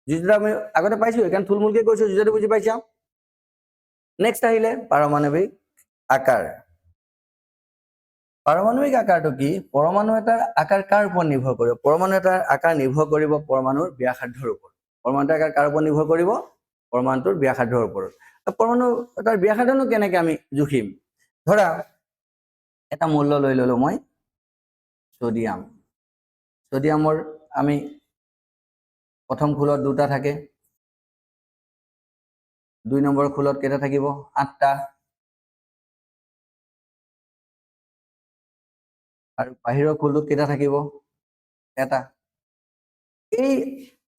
যোজ্যতা আমি আগতে পাইছো কাৰণ থুলমূলকৈ কৈছো যোজ্যতাটো বুজি পাইছা নেক্সট আহিলে পাৰমাণৱিক আকাৰ পাৰমাণৱিক আকাৰটো কি পৰমাণু এটাৰ আকাৰ কাৰ ওপৰত নিৰ্ভৰ কৰিব পৰমাণু এটাৰ আকাৰ নিৰ্ভৰ কৰিব পৰমাণুৰ ব্যাসাৰ্ধৰ ওপৰত পৰমাণুৰ আকাৰ কাৰ ওপৰত নিৰ্ভৰ কৰিব পৰমাণুৰ ব্যাসাৰ্ধৰ ওপৰত পৰমাণু এটাৰ ব্যাসাৰ্ধনো কেনেকৈ আমি জুখিম ধৰা এটা মৌল লৈ ললো মই সোডিয়ামৰ আমি প্ৰথম খোলত দুটা থাকে 2 নম্বৰ খোলত কেইটা থাকিব 8টা আৰু বাহিৰৰ খোলটোত কেইটা থাকিব এটা এই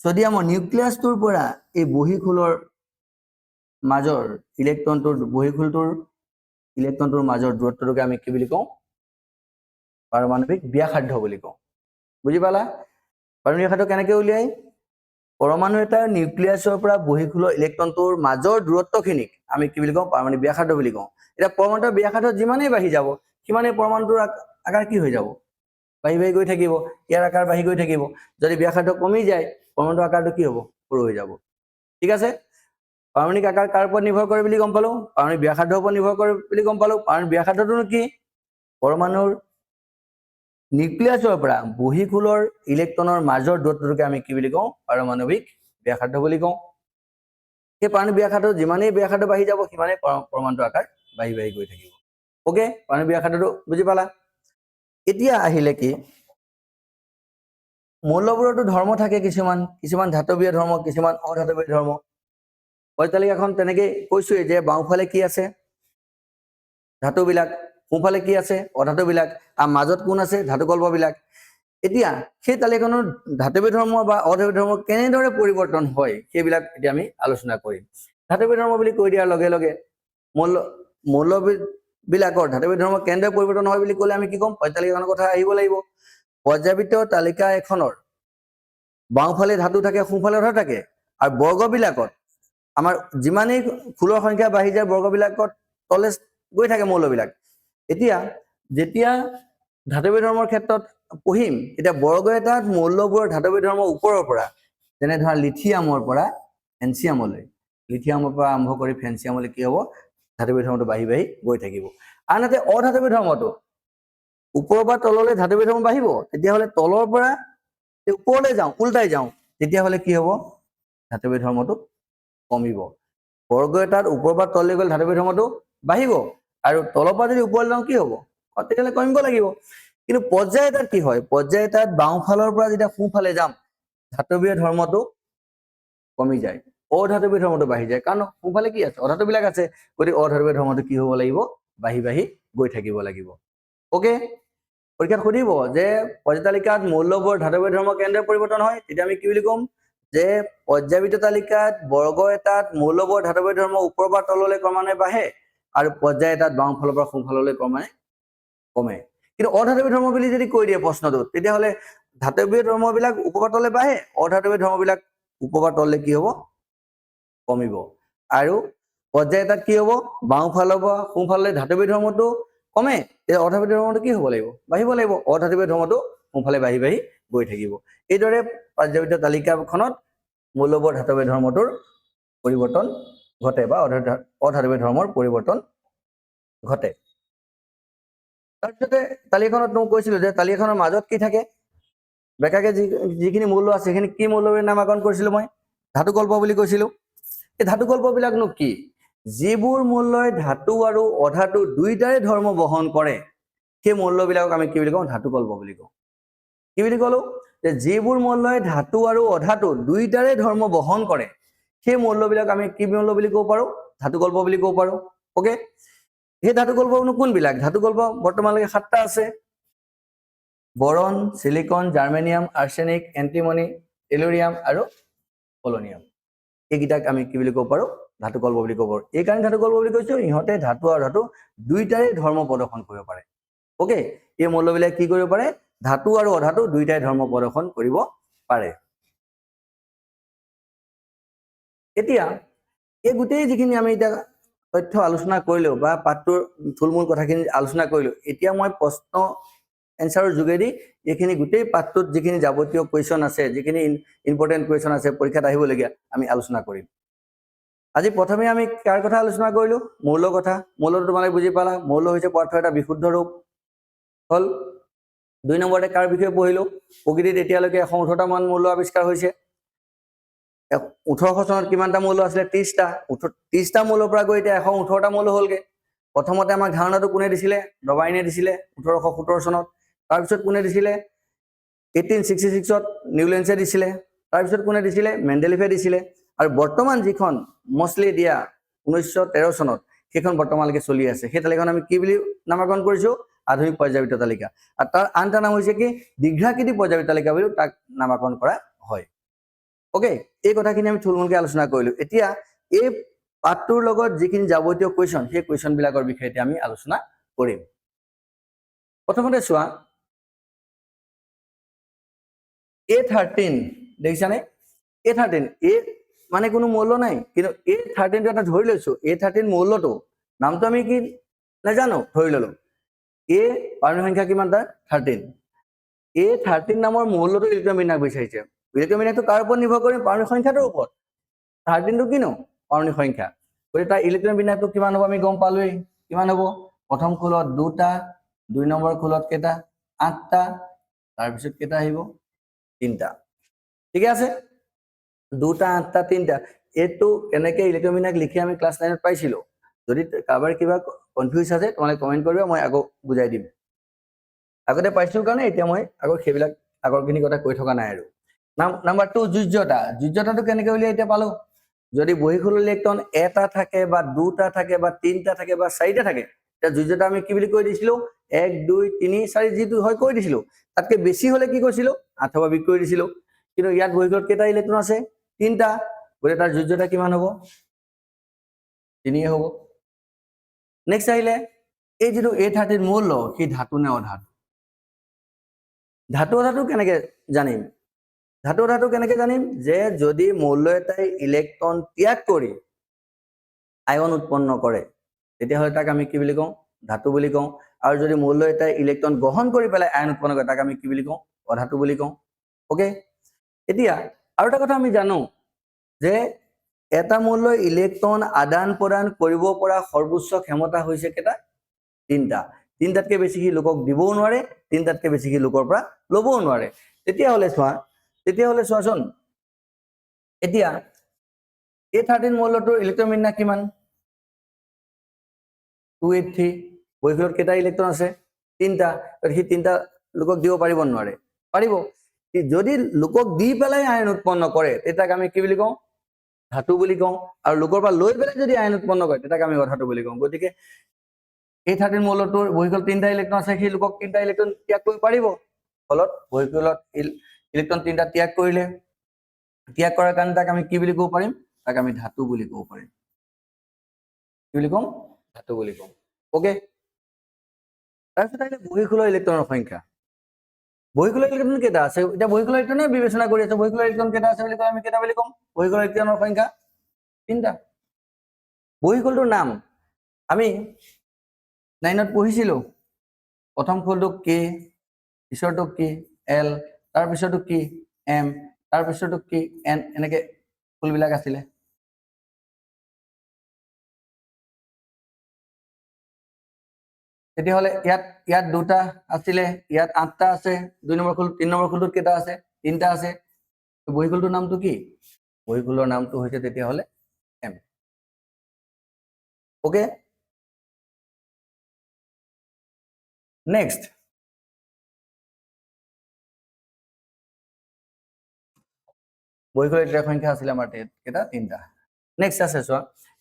সোডিয়ামৰ নিউক্লিয়াছটোৰ পৰা এই বহিঃকুলৰ মাজৰ ইলেক্ট্ৰনটোৰ মাজৰ দূৰত্বটোকে আমি কি বুলি কওঁ পাৰমাণৱিক ব্যাসাৰ্ধ বুলি কওঁ বুজি পালা পাৰমাণৱিক ব্যাসাৰ্ধ কেনেকৈ উলিয়াই পৰমাণু এটাৰ নিউক্লিয়াছৰ পৰা বহিঃকুলৰ ইলেক্ট্ৰনটোৰ মাজৰ দূৰত্বখিনিক আমি কি বুলি কওঁ পাৰমাণৱিক ব্যাসাৰ্ধ বুলি কওঁ এটা পৰমাণুৰ ব্যাসাৰ্ধ যিমানেই বাঢ়ি যাব সিমানেই পৰমাণুটোৰ আকাৰ কি হৈ যাব বাঢ়ি গৈ থাকিব ইয়াৰ আকাৰ বাঢ়ি গৈ থাকিব যদি ব্যাসাৰ্ধ কমি যায় পৰমাণুৰ আকাৰটো কি হ'ব সৰু হৈ যাব ঠিক আছে পাৰমাণৱিক আকাৰ কাৰ ওপৰত নিৰ্ভৰ কৰে বুলি গম পালো পাৰমাণৱিক ব্যাসাৰ্ধৰ ওপৰত নিৰ্ভৰ কৰে বুলি গম পালো পাৰমাণৱিক ব্যাসাৰ্ধটোনো কি পৰমাণুৰ নিউক্লিয়াছৰ পৰা বহিঃকুলৰ ইলেক্ট্ৰনৰ মাজৰ দূৰত্বটোকে আমি কি বুলি কওঁ পাৰমাণৱিক ব্যাসাৰ্ধ বুলি কওঁ এই পাৰমাণৱিক ব্যাসাৰ্ধ যিমানেই ব্যাসাৰ্ধ বাঢ়ি যাব সিমানেই পৰমাণুৰ আকাৰ বাঢ়ি গৈ থাকিব ওকে পাৰমাণৱিক ব্যাসাৰ্ধটো বুজি পালা এতিয়া আহিলে কি মৌলবোৰতো ধৰ্ম থাকে কিছুমান ধাতৱীয় ধৰ্ম কিছুমান অধাতৱীয় ধৰ্ম পৰ্যায় তালিকাখন তেনেকৈ কৈছোৱেই যে বাওঁফালে কি আছে ধাতুবিলাক সোঁফালে কি আছে অধাতুবিলাক আৰু মাজত কোন আছে ধাতুকল্পবিলাক এতিয়া সেই তালিকাখনৰ ধাতৱী ধৰ্ম বা অধাতৱী ধৰ্ম কেনেদৰে পৰিৱৰ্তন হয় সেইবিলাক এতিয়া আমি আলোচনা কৰিম ধাতৱী ধৰ্ম বুলি কৈ দিয়াৰ লগে লগে মৌলবিলাকৰ ধাতৱী ধৰ্ম কেনেদৰে পৰিৱৰ্তন হয় বুলি ক'লে আমি কি ক'ম তালিকাখনৰ কথা আহিব লাগিব পৰ্যায়বৃত্ত তালিকা এখনৰ বাওঁফালে ধাতু থাকে সোঁফালে অধাতু থাকে আৰু বৰ্গবিলাকত আমাৰ যিমানেই খোলৰ সংখ্যা বাঢ়ি যায় বৰ্গবিলাকত তলে গৈ থাকে মৌলবিলাক এতিয়া যেতিয়া ধাতৱী ধৰ্মৰ ক্ষেত্ৰত পঢ়িম এতিয়া বৰ্গ এটাত মৌলবোৰৰ ধাতৱী ধৰ্ম ওপৰৰ পৰা যেনে ধৰা লিথিয়ামৰ পৰা ফেনচিয়ামলৈ লিথিয়ামৰ পৰা আৰম্ভ কৰি ফেনচিয়ামলৈ কি হ'ব ধাতৱী ধৰ্মটো বাঢ়ি বাঢ়ি গৈ থাকিব আনহাতে অধাতৱী ধৰ্মটো ওপৰৰ পৰা তললৈ ধাতৱী ধৰ্ম বাঢ়িব তেতিয়াহ'লে তলৰ পৰা ওপৰলৈ যাওঁ উল্টাই যাওঁ তেতিয়াহ'লে কি হ'ব ধাতৱী ধৰ্মটো কমিব বৰ্গ এটাত ওপৰৰ পৰা তললৈ গ'লে ধাতৱী ধৰ্মটো বাঢ়িব আৰু তলৰ পৰা যদি ওপৰলৈ যাওঁ কি হ'ব তেতিয়াহ'লে কমিব লাগিব কিন্তু পৰ্যায় এটাত কি হয় পৰ্যায় এটাত বাওঁফালৰ পৰা যেতিয়া সোঁফালে যাম ধাতৱী ধৰ্মটো কমি যায় অধাতৱী ধৰ্মটো বাঢ়ি যায় কাৰণ সোঁফালে কি আছে অধাতুবিলাক আছে গতিকে অধাতৱী ধৰ্মটো কি হ'ব লাগিব বাঢ়ি বাঢ়ি গৈ থাকিব লাগিব ওকে পৰীক্ষাত সুধিব যে পৰ্যায় তালিকাত মৌলবোৰ ধাতৱী ধৰ্ম কেনেদৰে পৰিৱৰ্তন হয় তেতিয়া আমি কি বুলি ক'ম যে পৰ্যায়বৃত্ত তালিকাত বৰ্গ এটাত মৌলবোৰ ধাতৱী ধৰ্ম ওপৰৰ পৰা তললৈ ক্ৰমান্বয়ে বাঢ়ে আৰু পৰ্যায় এটাত বাওঁফালৰ পৰা সোঁফাললৈ ক্ৰমান্বয়ে কমে কিন্তু অধাতৱী ধৰ্ম বুলি যদি কৈ দিয়ে প্ৰশ্নটোত তেতিয়াহ'লে ধাতৱী ধৰ্মবিলাক ওপৰৰ পৰা তললৈ বাঢ়ে অধাতৱী ধৰ্মবিলাক ওপৰৰ পৰা তললৈ কি হ'ব কমিব আৰু পৰ্যায় এটাত কি হ'ব বাওঁফালৰ পৰা সোঁফাললৈ ধাতৱী ধৰ্মটো কমে এই অধাতৱী ধৰ্মটো কি হ'ব লাগিব বাঢ়িব লাগিব অধাতৱী ধৰ্মটো সোঁফালে বাঢ়ি বাঢ়ি গৈ থাকিব এইদৰে পৰ্যায়বৃত্ত তালিকাখনত মৌলবোৰ ধাতৱী ধৰ্মটোৰ পৰিৱৰ্তন ঘটে বা অধাতৱী ধৰ্মৰ পৰিৱৰ্তন ঘটে তাৰপিছতে তালিকাখনত মই কৈছিলো যে তালিকাখনৰ মাজত কি থাকে বেকাকে যিখিনি মৌল আছে সেইখিনি কি মৌল বুলি নামাকৰণ কৰিছিলো মই ধাতুকল্প বুলি কৈছিলো এই ধাতুকল্পবিলাকনো কি যিবোৰ মৌলই ধাতু আৰু অধাতু দুইটাৰে ধৰ্ম বহন কৰে সেই মৌলবিলাকক আমি কি বুলি কওঁ ধাতুকল্প বুলি কওঁ কি বুলি ক'লো যে যিবোৰ মৌলই ধাতু আৰু অধাতু দুইটাৰে ধৰ্ম বহন কৰে সেই মৌলবিলাক আমি কি মৌল বুলি ক'ব পাৰো ধাতুকল্প বুলি ক'ব পাৰো ওকে এই ধাতুকল্পনো কোনবিলাক ধাতুকল্প বৰ্তমানলৈকে 7টা আছে boron silicon germanium arsenic antimony tellurium আৰু পলনিয়াম এইকেইটাক আমি কি বুলি ক'ব পাৰো ধাতুকল্প বুলি ক'ব পাৰো এই কাৰণে ধাতুকল্প বুলি কৈছো ইহঁতে ধাতু আৰু ধাতু দুইটাৰে ধৰ্ম প্ৰদৰ্শন কৰিব পাৰে ওকে এই মৌলবিলাক কি কৰিব পাৰে ধাতু আৰু অধাতু দুইটাৰে ধৰ্ম প্ৰদৰ্শন কৰিব পাৰে এতিয়া এই গোটেই যিখিনি আমি এতিয়া তথ্য আলোচনা কৰিলো বা পাঠটোৰ থুলমূল কথাখিনি আলোচনা কৰিলো এতিয়া মই প্ৰশ্ন এনসাৰৰ যোগেদি এইখিনি গোটেই পাঠটোত যিখিনি যাৱতীয় কুৱেশ্যন আছে যিখিনি ইম্পৰ্টেণ্ট কুৱেশ্যন আছে পৰীক্ষাত আহিবলগীয়া আমি আলোচনা কৰিম আজি প্ৰথমে আমি কাৰ কথা আলোচনা কৰিলো মৌলৰ কথা মৌলটো তোমালোকে বুজি পালা মৌল হৈছে পদাৰ্থৰ এটা বিশুদ্ধ ৰূপ হল 2 নম্বৰতে কাৰ বিষয়ে পঢ়িলো প্ৰকৃতিত এতিয়ালৈকে 118টা মান মৌল আৱিষ্কাৰ হৈছে 1800 চনত কিমানটা মৌল আছিলে 30টা 30টা মৌলৰ পৰা গৈ এতিয়া 118টা মৌল হ'লগে প্ৰথমতে আমাক ধাৰণাটো কোনে দিছিলে ডবাইনে দিছিলে 1817 চনত তাৰপিছত কোনে দিছিলে 1866 ত নিউলেন্সে দিছিলে তাৰপিছত কোনে দিছিলে মেন্ডেলিফে দিছিলে আৰু বৰ্তমান যিখন মছলি দিয়া 1913 চনত সেইখন বৰ্তমানলৈকে চলি আছে সেই তালিকাখন আমি কি বুলি নামকৰণ কৰিছো আধুনিক পৰ্যায়বৃত্ত তালিকা আৰু তাৰ আনটা নাম হৈছে কি দীৰ্ঘাকৃতি পৰ্যায়বৃত্ত তালিকা বুলি তাক নামকৰণ কৰা হয় ওকে এই কথাখিনি আমি থুলমূলকৈ আলোচনা কৰিলো এতিয়া এই পাঠটোৰ লগত যিখিনি যাৱতীয় কুৱেশ্যন সেই কুৱেশ্যন বিলাকৰ বিষয়ে এতিয়া আমি আলোচনা কৰিম প্ৰথমতে চোৱা A13 দেখিছানে A13 এ মানে কোনো মৌল নাই কিন্তু A13 টো এটা ধৰি লৈছো A13 মৌলটো নামটো আমি কি নাজানো ধৰি ললো এ পাৰমাণবিক সংখ্যা কিমান তাৰ 13 A13 নামৰ মৌলটো ইলেক্ট্ৰন বিন্যাস বিচাৰিছে ইলেক্ট্ৰন বিন্যাসটো কাৰ ওপৰত নিৰ্ভৰ কৰে পাৰমাণবিক সংখ্যাটোৰ ওপৰত 13 টো কিনো পাৰমাণবিক সংখ্যা গতিকে তাৰ ইলেক্ট্ৰন বিন্যাসটো কিমান হ'ব আমি গম পালোই কিমান হ'ব প্ৰথম খোলত 2টা 2 নম্বৰ খোলত কেইটা 8টা তাৰপিছত কেইটা আহিব 3টা ঠিক আছে 2টা 8টা 3টা এটো কেনেকৈ ইলেক্ট্ৰন বিন্যাস লিখি আমি ক্লাস 9 ত পাইছিলো যদি কাবাৰ কিবা কনফিউজ আছে তোমালোকে কমেন্ট কৰিবা মই আগো বুজাই দিম আগতে পাইছো কাৰণে এতিয়া মই আগৰ সেইবিলাক আগৰখিনি কথা কৈ থকা নাই আৰু নাম্বাৰ 2 যুজ্যতাটো কেনেকৈ উলিয়াই এতিয়া পালো যদি বহিঃখল ইলেক্ট্ৰন এটা থাকে বা দুটা থাকে বা তিনটা থাকে বা চাৰিটা থাকে এটা যোজ্যতা আমি কি বুলি কৈ দিছিলো 1 2 3 4 যেটো হয় কৈ দিছিলো তাতকে বেছি হলে কি কৈছিলো আঠভাবিক কৈ দিছিলো কিন্তু ইয়াত বহিকলত কেইটা ইলেক্ট্ৰন আছে তিনটা গলে তাৰ যোজ্যতা কিমান হ'ব 3 হ'ব নেক্সট আহিলে এই যেটো A13 মূল কি ধাতু নে অধাতু ধাতু কেনেকে জানিম ধাতু কেনেকে জানিম যে যদি মৌল এটাই ইলেক্ট্ৰন ত্যাগ কৰি আয়ন উৎপন্ন কৰে তেতিয়া হলে তাক আমি কি বুলি কওঁ ধাতু বুলি কওঁ আৰু যদি মৌল এটাই ইলেক্ট্ৰন গ্ৰহণ কৰি পেলাই আয়ন উৎপন্ন কৰে তাক আমি কি বুলি কওঁ অধাতু বুলি কওঁ ওকে এতিয়া আৰু এটা কথা আমি জানো যে এটা মৌল ইলেক্ট্ৰন আদান প্ৰদান কৰিব পৰা সৰ্বোচ্চ ক্ষমতা হৈছে কেটা তিনটাতকে বেছি কি লোকক দিবও নোৱাৰে তিনটাতকে বেছি কি লোকৰ পৰা লবও নোৱাৰে তেতিয়া হলে চোৱাচোন এতিয়া A13 মৌলটোৰ ইলেক্ট্ৰন বিন্যাস কিমান 283 বহিকলত কেটা ইলেক্ট্ৰন আছে তিনটা সেই তিনটা লোকক দিব পাৰিব নোৱাৰে পাৰিব যদি লোকক দি পেলাই আয়ন উৎপন্ন কৰে তেতাক আমি কি বুলি কওঁ ধাতু বুলি কওঁ আৰু লোকৰ পৰা লৈ পেলাই যদি আয়ন উৎপন্ন কৰে তেতাক আমি অধাতু বুলি কওঁ গতিকে A13 মৌলটোৰ বহিকলত তিনটা ইলেক্ট্ৰন আছে সেই লোকক তিনটা ইলেক্ট্ৰন ত্যাগ কৰিব পাৰিব ফলত বহিকলত ইলেক্ট্ৰন তিনটা ত্যাগ কৰিলে ত্যাগ কৰাৰ কাৰণে তাক আমি কি বুলি ক'ব পাৰিম তাক আমি ধাতু বুলি ক'ব পাৰিম কি বুলি কম ধাতু বুলি কম ওকে তাৰপিছত আহিলে বহিকলৰ ইলেক্ট্ৰনৰ সংখ্যা বহিকলৰ ইলেক্ট্ৰন কেটা আছে এটা বহিকলৰ ইলেক্ট্ৰনে বিবেচনা কৰি আছে বহিকলৰ ইলেক্ট্ৰন কেটা আছে বুলি কয় আমি কেটা বুলি কম বহিকলৰ ইলেক্ট্ৰনৰ সংখ্যা তিনটা বহিকলটোৰ নাম আমি 9ত পঢ়িছিলো প্ৰথম ফুলটো কে পিছৰটো কি এল তাৰ পিছৰটো কি এম তাৰ পিছৰটো কি এন এনেকে ফুলবিলাক আছিলে তেতিয়া হলে ইয়াত দুটা আছিলে ইয়াত 8টা আছে 2 নম্বৰ ফুল 3 নম্বৰ ফুলটোত কেটা আছে 3টা আছে বহিকলটোৰ নামটো কি বহিকলৰ নামটো হৈছে তেতিয়া হলে এম ওকে নেক্সট বহিকলৰ ইলেক্ট্ৰন সংখ্যা আছিল আমাৰ কেটা তিনটা নেক্সট আছে চোৱা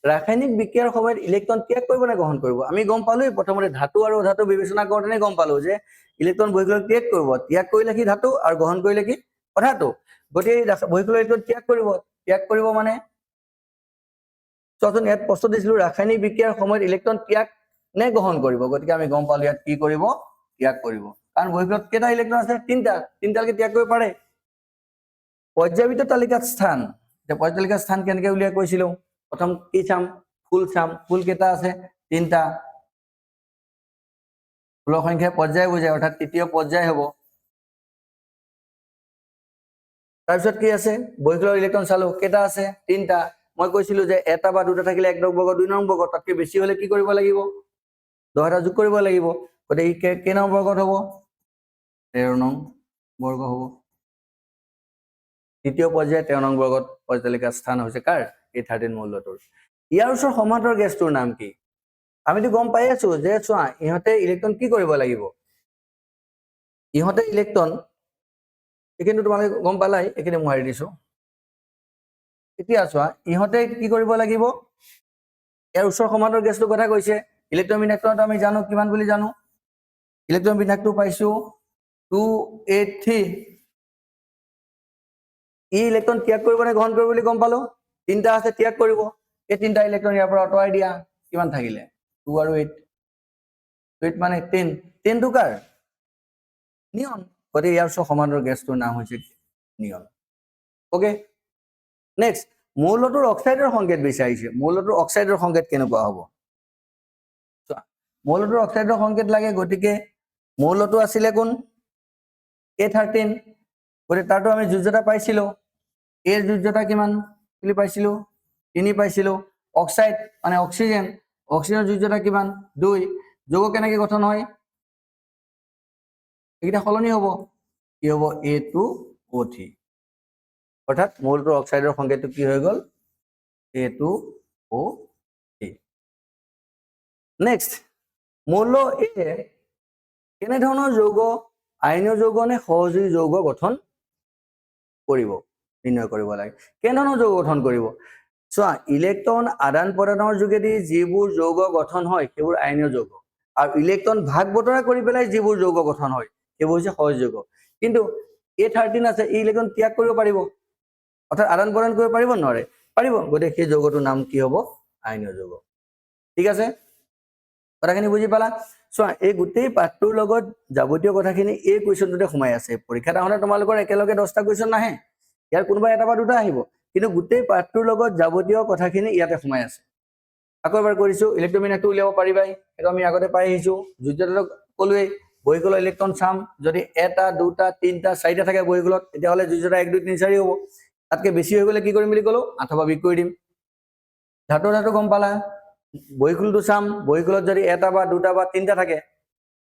ৰাসায়নিক বিক্ৰিয়াৰ সময়ত ইলেক্ট্ৰন ত্যাগ কৰিব নে গ্ৰহণ কৰিব আমি গম পালো প্ৰথমতে ধাতু আৰু অধাতু বিবেচনা কৰোঁতে গম পালো যে ইলেক্ট্ৰন বহিকলত ত্যাগ কৰিব ত্যাগ কৰিলে কি ধাতু আৰু গ্ৰহণ কৰিলে কি অধাতু গতিকে বহিকলৰ ইলেক্ট্ৰন ত্যাগ কৰিব মানে চোৱাচোন ইয়াত প্ৰশ্ন দিছিলো ৰাসায়নিক বিক্ৰিয়াৰ সময়ত ইলেক্ট্ৰন ত্যাগ নে গ্ৰহণ কৰিব গতিকে আমি গম পালো ইয়াত কি কৰিব ত্যাগ কৰিব কাৰণ বহিকলত কেটা ইলেক্ট্ৰন আছে তিনটাকে ত্যাগ কৰিব পাৰে পৰ্যায়বৃত্ত তালিকাত স্থান যে পৰ্যায় তালিকাত স্থান কেনেকে উলিয়াই কৈছিলো প্ৰথম কি চাম ফুল কেটা আছে তিনটা ফুলৰ সংখ্যা পৰ্যায় বুজায় অৰ্থাৎ তৃতীয় পৰ্যায় হ'ব তাৰপিছত কি আছে বহিকলৰ ইলেক্ট্ৰন চালো কেটা আছে তিনটা মই কৈছিলো যে এটা বা দুটা থাকিলে 1 নং বৰ্গ 2 নং বৰ্গ তাতকে বেছি হলে কি কৰিব লাগিব 10 এটা যোগ কৰিব লাগিব গতিকে কেই নং বৰ্গত হ'ব 13 নং বৰ্গ হ'ব তৃতীয় পৰ্যায় 13 নং বৰ্গত পৰ্যায় তালিকাৰ স্থান হৈছে কাৰ A13 মৌলটোৰ ইয়াৰ ওচৰ সমান্তৰাল গেছটোৰ নাম কি আমিতো গম পাই আছো যে চোৱা ইহঁতে ইলেক্ট্ৰন কি কৰিব লাগিব ইহঁতে ইলেক্ট্ৰন কিন্তু তোমালোকে গম পালাই এখিনি মই হাৰি দিছো এতিয়া চোৱা ইহঁতে কি কৰিব লাগিব ইয়াৰ ওচৰ সমান্তৰাল গেছটোৰ কথা কৈছে ইলেক্ট্ৰন বিন্যাসটো আমি জানো কিমান বুলি জানো ইলেক্ট্ৰন বিন্যাসটো পাইছো 283 ইলেক্ট্ৰন ত্যাগ কৰিব নে গ্ৰহণ কৰিব বুলি গম পালো তিনটা আছে ত্যাগ কৰিব এই তিনটা ইলেক্ট্ৰন ইয়াৰ পৰা আঁতৰাই দিয়া কিমান থাকিলে 2 আৰু 8 মানে 10 টো কাৰ নিয়ন গতিকে ইয়াৰ সমান্তৰাল গেছটোৰ নাম হৈছে নিয়ন ওকে নেক্সট মৌলটোৰ অক্সাইডৰ সংকেত বিচাৰিছে মৌলটোৰ অক্সাইডৰ সংকেত কেনেকুৱা হ'ব মৌলটোৰ অক্সাইডৰ সংকেত লাগে গতিকে মৌলটো আছিলে কোন A13 গতিকে তাৰটো আমি যোজ্যতা পাইছিলো এৰ যোজ্যতা কিমান বুলি পাইছিলো 3 পাইছিলো অক্সাইড মানে অক্সিজেনৰ যোজ্যতা কিমান 2 যৌগ কেনেকে গঠন হয় এটা সলনি হ'ব কি হ'ব A2O3 অৰ্থাৎ মৌলটোৰ অক্সাইডৰ সংকেতটো কি হৈ গ'ল A2O3 নেক্সট মৌল এ কেনে ধৰণৰ যৌগ আইনীয় যৌগ নে সহযোগী যৌগ গঠন কৰিব নিৰ্ণয় কৰিব লাগে কেনে ধৰণৰ যৌগ গঠন কৰিব চোৱা ইলেক্ট্ৰন আদান প্ৰদানৰ যোগেদি যিবোৰ যৌগ গঠন হয় সেইবোৰ আইনীয় যৌগ আৰু ইলেক্ট্ৰন ভাগ বতৰা কৰি পেলাই যিবোৰ যৌগ গঠন হয় সেইবোৰ হৈছে সহজ যৌগ কিন্তু A13 আছে এই ইলেক্ট্ৰন ত্যাগ কৰিব পাৰিব অৰ্থাৎ আদান প্ৰদান কৰিব পাৰিব নোৱাৰে পাৰিব গতিকে সেই যৌগটোৰ নাম কি হ'ব আয়নীয় যৌগ ঠিক আছে কথাখিনি বুজি পালা চোৱা এই গোটেই পাঠটোৰ লগত যাৱতীয় কথাখিনি এই কুৱেশ্যনটোতে সোমাই আছে পৰীক্ষাত আহোঁতে তোমালোকৰ একেলগে 10টা কুৱেশ্যন নাহে ইয়াৰ কোনোবা এটা বা দুটা আহিব কিন্তু গোটেই পাঠটোৰ লগত যাৱতীয় কথাখিনি ইয়াতে সোমাই আছে আকৌ এবাৰ কৰিছো ইলেক্ট্ৰমিনাৰটো উলিয়াব পাৰিবাই সেইটো আমি আগতে পাই আহিছো যুদ্ধত ক'লোৱেই বহিকলৰ ইলেক্ট্ৰন চাম যদি এটা দুটা তিনিটা চাৰিটা থাকে বহিকলত তেতিয়াহ'লে যুদ্ধটা 1 2 3 4 হ'ব তাতকে বেছি হৈ গ'লে কি কৰিম বুলি ক'লো আঠবা বিক কৰি দিম ধাতু গম পালা বহিকলটো চাম বহিকলত যদি এটা বা দুটা বা তিনিটা থাকে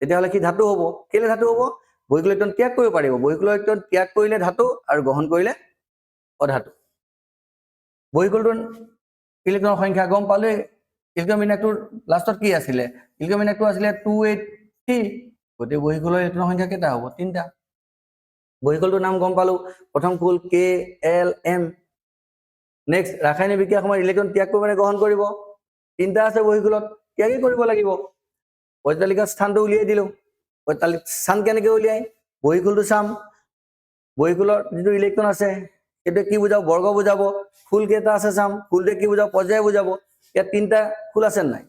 তেতিয়াহ'লে কি ধাতু হ'ব কেলে ধাতু হ'ব বহিকল ইলেক্ট্ৰন ত্যাগ কৰিব পাৰিব বহিকল ইলেক্ট্ৰন ত্যাগ কৰিলে ধাতু আৰু গ্ৰহণ কৰিলে অধাতু বহিকলটোৰ ইলেক্ট্ৰনৰ সংখ্যা গম পালোৱে ইলেক্ট্ৰমিনাৰটোৰ লাষ্টত কি আছিলে ইলেক্ট্ৰমিনাৰটো আছিলে 283 গতিকে বহিকলৰ ইলেক্ট্ৰনৰ সংখ্যা কেইটা হ'ব তিনিটা বহিকলটোৰ নাম গম পালো প্ৰথম কুল কে এল এম নেক্সট ৰাসায়নিক বিক্ৰিয়াৰ সময়ত ইলেক্ট্ৰন ত্যাগ কৰিব নে গ্ৰহণ কৰিব তিনিটা আছে বহিকলত ত্যাগেই কৰিব লাগিব পৰ্যায়তালিকাৰ স্থানটো উলিয়াই দিলো পৰ্যায়তালিক স্থান কেনেকৈ উলিয়াই বহিকলটো চাম বহিকলৰ যিটো ইলেক্ট্ৰন আছে সেইটো কি বুজাব বৰ্গ বুজাব ফুল কেইটা আছে চাম ফুলটোৱে কি বুজাব পৰ্যায় বুজাব ইয়াত তিনিটা ফুল আছে নাই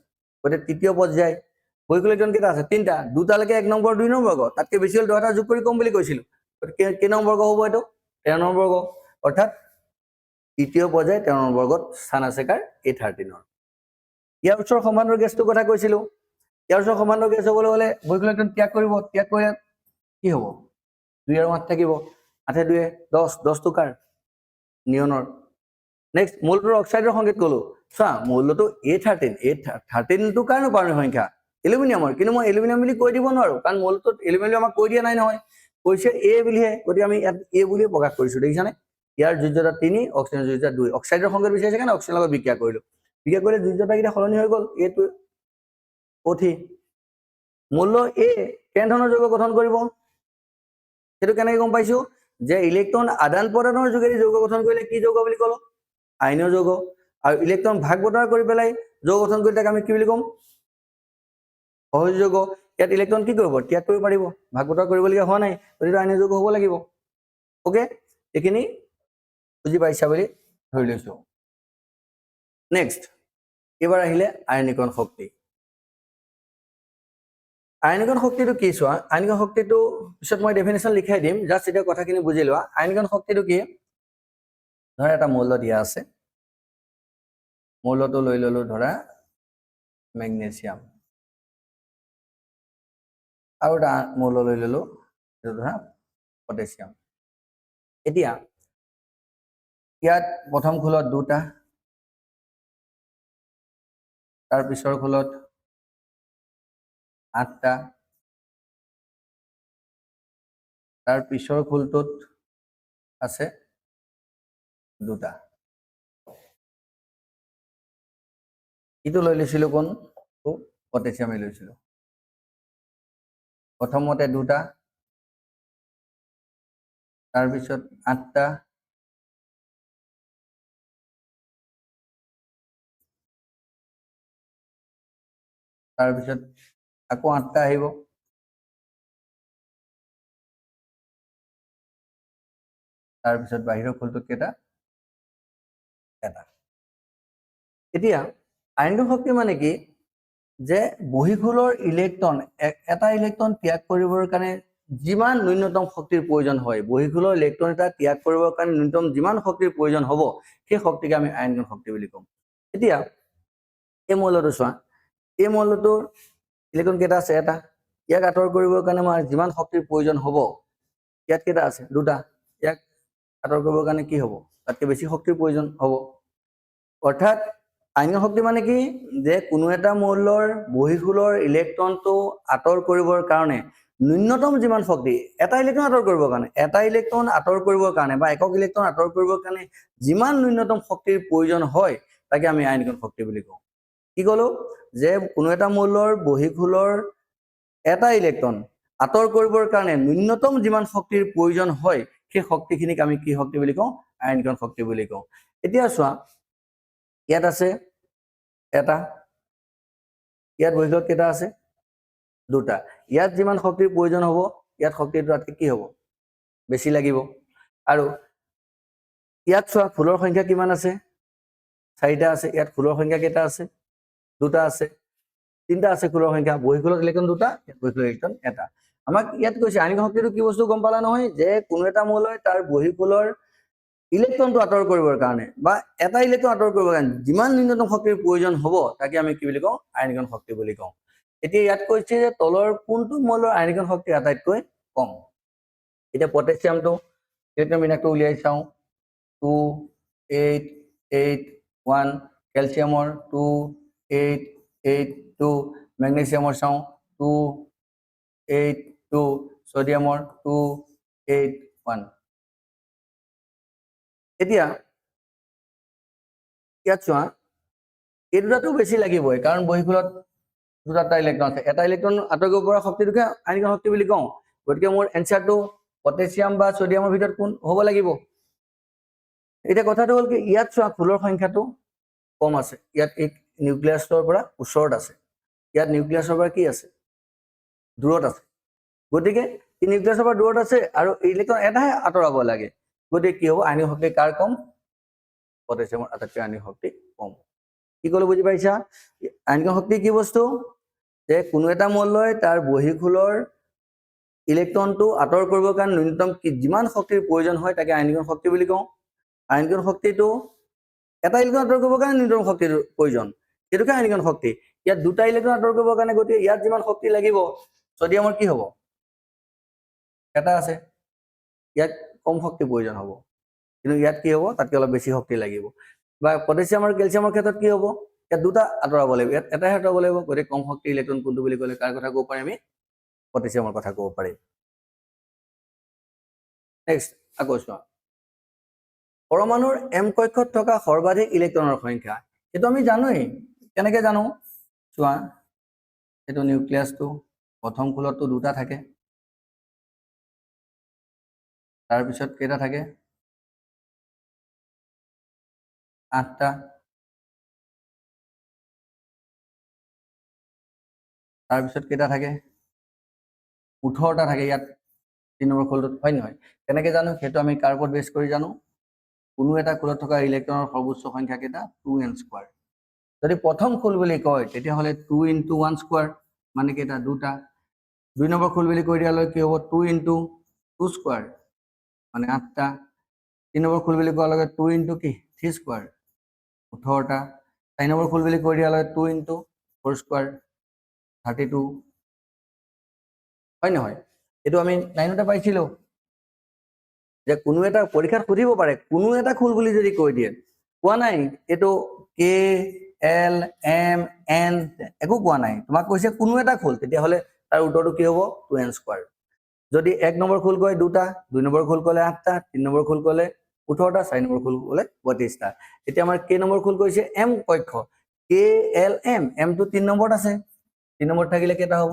গতিকে তৃতীয় পৰ্যায় বহিকল ইলেক্ট্ৰন কেইটা আছে তিনিটা দুটালৈকে 1 নম্বৰ 2 নম্বৰ বৰ্গ তাতকৈ বেছি হ'ল 10টা যোগ কৰি কম বুলি কৈছিলো গতিকে কেই নম্বৰ বৰ্গ হ'ব এইটো 13 নম্বৰ বৰ্গ অৰ্থাৎ তৃতীয় পৰ্যায় 13 নম্বৰ বৰ্গত স্থান আছে কাৰ A13 ইয়াৰ ওচৰৰ সমান্তৰাল গেছটোৰ কথা কৈছিলো ইয়াৰ ওচৰৰ সমান্তৰাল গেছ হ'বলৈ হ'লে বহিকল ইলেক্ট্ৰন ত্যাগ কৰিলে কি হ'ব 2 আৰু 8 থাকিব 8 2 10 10 টো কাৰ নিয়নৰ নেক্সট মৌলটোৰ অক্সাইডৰ সংকেত ক'লো চোৱা মৌলটো A13 টো কাৰণো পাৰমাণৱিক সংখ্যা এলুমিনিয়ামৰ কিন্তু মই এলুমিনিয়াম বুলি কৈ দিব নোৱাৰো কাৰণ মৌলটোত এলুমিনিয়াম আমাক কৈ দিয়া নাই নহয় কৈছে A বুলিহে গতিকে আমি ইয়াত A বুলিয়ে প্ৰকাশ কৰিছো দেখিছানে ইয়াৰ যোজ্যতা 3 অক্সিজেনৰ যোজ্যতা 2 অক্সাইডৰ সংকেত বিচাৰিছে কাৰণে অক্সিজেনৰ লগত বিক্ৰিয়া কৰিলো বিক্ৰিয়া কৰিলে যোজ্যতাকেইটা সলনি হৈ গ'ল A2 O3 মৌল A কেনে ধৰণৰ যৌগ গঠন কৰিব সেইটো কেনেকৈ গম পাইছো যে ইলেক্ট্ৰন আদান প্ৰদানৰ যোগেদি যৌগ গঠন কৰিলে কি যৌগ বুলি ক'লো আয়নীয় যৌগ আৰু ইলেক্ট্ৰন ভাগ বতৰা কৰি পেলাই যৌগ গঠন কৰি তাক আমি কি বুলি ক'ম সহজ যৌগ ইয়াত ইলেক্ট্ৰন কি কৰিব ত্যাগ কৰিব পাৰিব ভাগ বতৰা কৰিবলগীয়া হোৱা নাই গতিকে আয়নীয় যৌগ হ'ব লাগিব ওকে এইখিনি বুজি পাইছা বুলি ধৰি লৈছো নেক্সট এবাৰ আহিলে আয়নীকৰণ শক্তি আয়নীকৰণ শক্তিটো কি চোৱা আয়নীকৰণ শক্তিটো পিছত মই ডেফিনেশ্যন লিখাই দিম জাষ্ট এতিয়া কথাখিনি বুজি লোৱা আয়নীকৰণ শক্তিটো কি ধৰা এটা মৌল দিয়া আছে মৌলটো লৈ ললো ধৰা মেগনেছিয়াম আৰু এটা মৌল লৈ ললো এইটো ধৰা পটাছিয়াম এতিয়া ইয়াত প্ৰথম খোলত দুটা তাৰ পিছৰ খোলত 8টা তাৰ পিছৰ খোলটোত আছে দুটা ইটো লৈ লৈছিলো কোন পটাছিয়ামে লৈছিলো প্ৰথমতে দুটা তাৰ পিছত 8টা তাৰ পিছত আকৌ 8টা আহিব তাৰ পিছত বাহিৰৰ খোলটোত কেইটা এটা এতিয়া আয়নীকৰণ শক্তি মানে কি যে বহিঃখোলৰ ইলেক্ট্ৰন এটা ইলেক্ট্ৰন ত্যাগ কৰিবৰ কাৰণে যিমান ন্যূনতম শক্তিৰ প্ৰয়োজন হয় বহিঃখোলৰ ইলেক্ট্ৰন এটা ত্যাগ কৰিবৰ কাৰণে ন্যূনতম যিমান শক্তিৰ প্ৰয়োজন হ'ব সেই শক্তিকে আমি আয়নীকৰণ শক্তি বুলি কম এতিয়া এই মৌলটো চোৱা এই মৌলটোৰ ইলেক্ট্ৰন কেইটা আছে এটা ইয়াক আঁতৰ কৰিবৰ কাৰণে আমাৰ যিমান শক্তিৰ প্ৰয়োজন হ'ব ইয়াত কেইটা আছে দুটা ইয়াক আঁতৰ কৰিবৰ কাৰণে কি হ'ব তাতকৈ বেছি শক্তিৰ প্ৰয়োজন হ'ব অৰ্থাৎ আয়নীকৰণ শক্তি মানে কি যে কোনো এটা মৌলৰ বহিঃখোলৰ ইলেক্ট্ৰনটো আঁতৰ কৰিবৰ কাৰণে ন্যূনতম যিমান শক্তি এটা ইলেক্ট্ৰন আঁতৰ কৰিবৰ কাৰণে বা একক ইলেক্ট্ৰন আঁতৰ কৰিবৰ কাৰণে যিমান ন্যূনতম শক্তিৰ প্ৰয়োজন হয় তাকে আমি আয়নীকৰণ শক্তি বুলি কওঁ কি ক'লো যে কোনো এটা মৌলৰ বহিঃখোলৰ এটা ইলেক্ট্ৰন আঁতৰ কৰিবৰ কাৰণে ন্যূনতম যিমান শক্তিৰ প্ৰয়োজন হয় সেই শক্তিখিনিক আমি কি শক্তি বুলি কওঁ আয়নীকৰণ শক্তি বুলি কওঁ এতিয়া চোৱা ইয়াত আছে এটা ইয়াত বহিঃখোলত কেইটা আছে দুটা ইয়াত যিমান শক্তিৰ প্ৰয়োজন হ'ব ইয়াত শক্তিটো তাতকৈ কি হ'ব বেছি লাগিব আৰু ইয়াত চোৱা ফুলৰ সংখ্যা কিমান আছে 4টা আছে ইয়াত ফুলৰ সংখ্যা কেইটা আছে 2টা আছে 3টা আছে ফুলৰ সংখ্যা বহিঃখোলত ইলেক্ট্ৰন 2টা বহিঃখোলত ইলেক্ট্ৰন এটা আমাক ইয়াত কৈছে আণবিক শক্তিটো কি বস্তু গম পালা নহয় যে কোনো এটা মৌলই তাৰ বহিঃখোলৰ ইলেক্ট্ৰনটো আঁতৰ কৰিবৰ কাৰণে বা এটা ইলেক্ট্ৰন আঁতৰ কৰিবৰ কাৰণে যিমান ন্যূনতম শক্তিৰ প্ৰয়োজন হ'ব তাকে আমি কি বুলি কওঁ আয়নিকণ শক্তি বুলি কওঁ এতিয়া ইয়াত কৈছে যে তলৰ কোনটো মৌলৰ আয়নিকণ শক্তি আটাইতকৈ কম এতিয়া পটাছিয়ামটো ইলেক্ট্ৰন বিন্যাসটো উলিয়াই চাওঁ 2 8 8 1 কেলছিয়ামৰ 2 8 8 2 মেগনেছিয়ামৰ চাওঁ 2 8 2 সোডিয়ামৰ 2 8 1 এতিয়া ইয়াত চোৱা এই দুটাটো বেছি লাগিবই কাৰণ বহিঃখোলত দুটা ইলেক্ট্ৰন আছে এটা ইলেক্ট্ৰন আঁতৰ কৰিব পৰা শক্তিটোকে আয়নিকণ শক্তি বুলি কওঁ গতিকে মোৰ এনসাৰটো পটাছিয়াম বা সোডিয়ামৰ ভিতৰত কোন হ'ব লাগিব এটা কথাটো হ'ল কি ইয়াত চোৱা ফুলৰ সংখ্যাটো কম আছে ইয়াত এক নিউক্লিয়াছৰ পৰা ওচৰত আছে ইয়াত নিউক্লিয়াছৰ পৰা কি আছে দূৰত আছে গতিকে এই নিউক্লিয়াছৰ পৰা দূৰত আছে আৰু ইলেক্ট্ৰন এটাহে আঁতৰাব লাগে গতিকে কি হ'ব আয়নিক শক্তি কাৰ কম পটাছিয়ামৰ আটাইতকৈ আয়নিক শক্তি কম কি ক'লো বুজি পাইছা আয়নিক শক্তি কি বস্তু যে কোনো এটা মৌলই তাৰ বহিঃখোলৰ ইলেক্ট্ৰনটো আঁতৰ কৰিবৰ কাৰণে ন্যূনতম যিমান শক্তিৰ প্ৰয়োজন হয় তাকে আয়নিকণ শক্তি বুলি কওঁ আয়নিকণ শক্তিটো এটা ইলেক্ট্ৰন আঁতৰ কৰিবৰ কাৰণে ন্যূনতম শক্তিৰ প্ৰয়োজন সেইটোকে আয়নিকণ শক্তি ইয়াত দুটা ইলেক্ট্ৰন আঁতৰ কৰিবৰ কাৰণে গতিকে ইয়াত যিমান শক্তি লাগিব সোডিয়ামৰ কি হ'ব এটা আছে ইয়াত কম শক্তিৰ প্ৰয়োজন হ'ব কিন্তু ইয়াত কি হ'ব তাতকৈ অলপ বেছি শক্তি লাগিব বা পটাছিয়াম আৰু কেলছিয়ামৰ ক্ষেত্ৰত কি হ'ব ইয়াত দুটা আঁতৰাব লাগিব ইয়াত এটাহে আঁতৰাব লাগিব গতিকে কম শক্তিৰ ইলেক্ট্ৰন কোনটো বুলি ক'লে কাৰ কথা ক'ব পাৰিম আমি পটাছিয়ামৰ কথা ক'ব পাৰিম নেক্সট আকৌ চোৱা পৰমাণুৰ এম কক্ষত থকা সৰ্বাধিক ইলেক্ট্ৰনৰ সংখ্যা এইটো আমি জানোৱেই কেনেকৈ জানো চোৱা এইটো নিউক্লিয়াছটো প্ৰথম খোলতটো দুটা থাকে তাৰপিছত কেইটা থাকে 8টা তাৰপিছত কেইটা থাকে 18টা থাকে ইয়াত 3 নম্বৰ খোলটোত হয় নহয় কেনেকৈ জানো সেইটো আমি কাৰ ওপৰত বেছ কৰি জানো কোনো এটা খোলত থকা ইলেক্ট্ৰনৰ সৰ্বোচ্চ সংখ্যা কেইটা 2n² যদি প্ৰথম খোল বুলি কয় তেতিয়াহ'লে 2 × 1² মানে কেইটা দুটা 2 নম্বৰ খোল বুলি কৈ দিয়ালৈ কি হ'ব 2 × 2² মানে 8টা 3 নম্বৰ খোল বুলি কোৱাৰ লগে 2 × কি 3² 18টা 4 নম্বৰ খোল বুলি কৈ দিয়ালৈ 2 × 4² 32 হয় নহয় এইটো আমি 9তে পাইছিলো যে কোনো এটা পৰীক্ষাত সুধিব পাৰে কোনো এটা খোল বুলি যদি কৈ দিয়ে কোৱা নাই এইটো কে এল এম এন একো কোৱা নাই তোমাক কৈছে কোনো এটা খোল তেতিয়াহ'লে তাৰ উত্তৰটো কি হ'ব 2n² যদি 1 নম্বৰ খোল কয় দুটা 2 নম্বৰ খোল ক'লে 8টা 3 নম্বৰ খোল ক'লে 18টা 4 নম্বৰ খোল ক'লে 32টা এতিয়া আমাৰ কে নম্বৰ খোল কৈছে এম কক্ষ কে এল এম এমটো 3 নম্বৰত আছে 3 নম্বৰত থাকিলে কেইটা হ'ব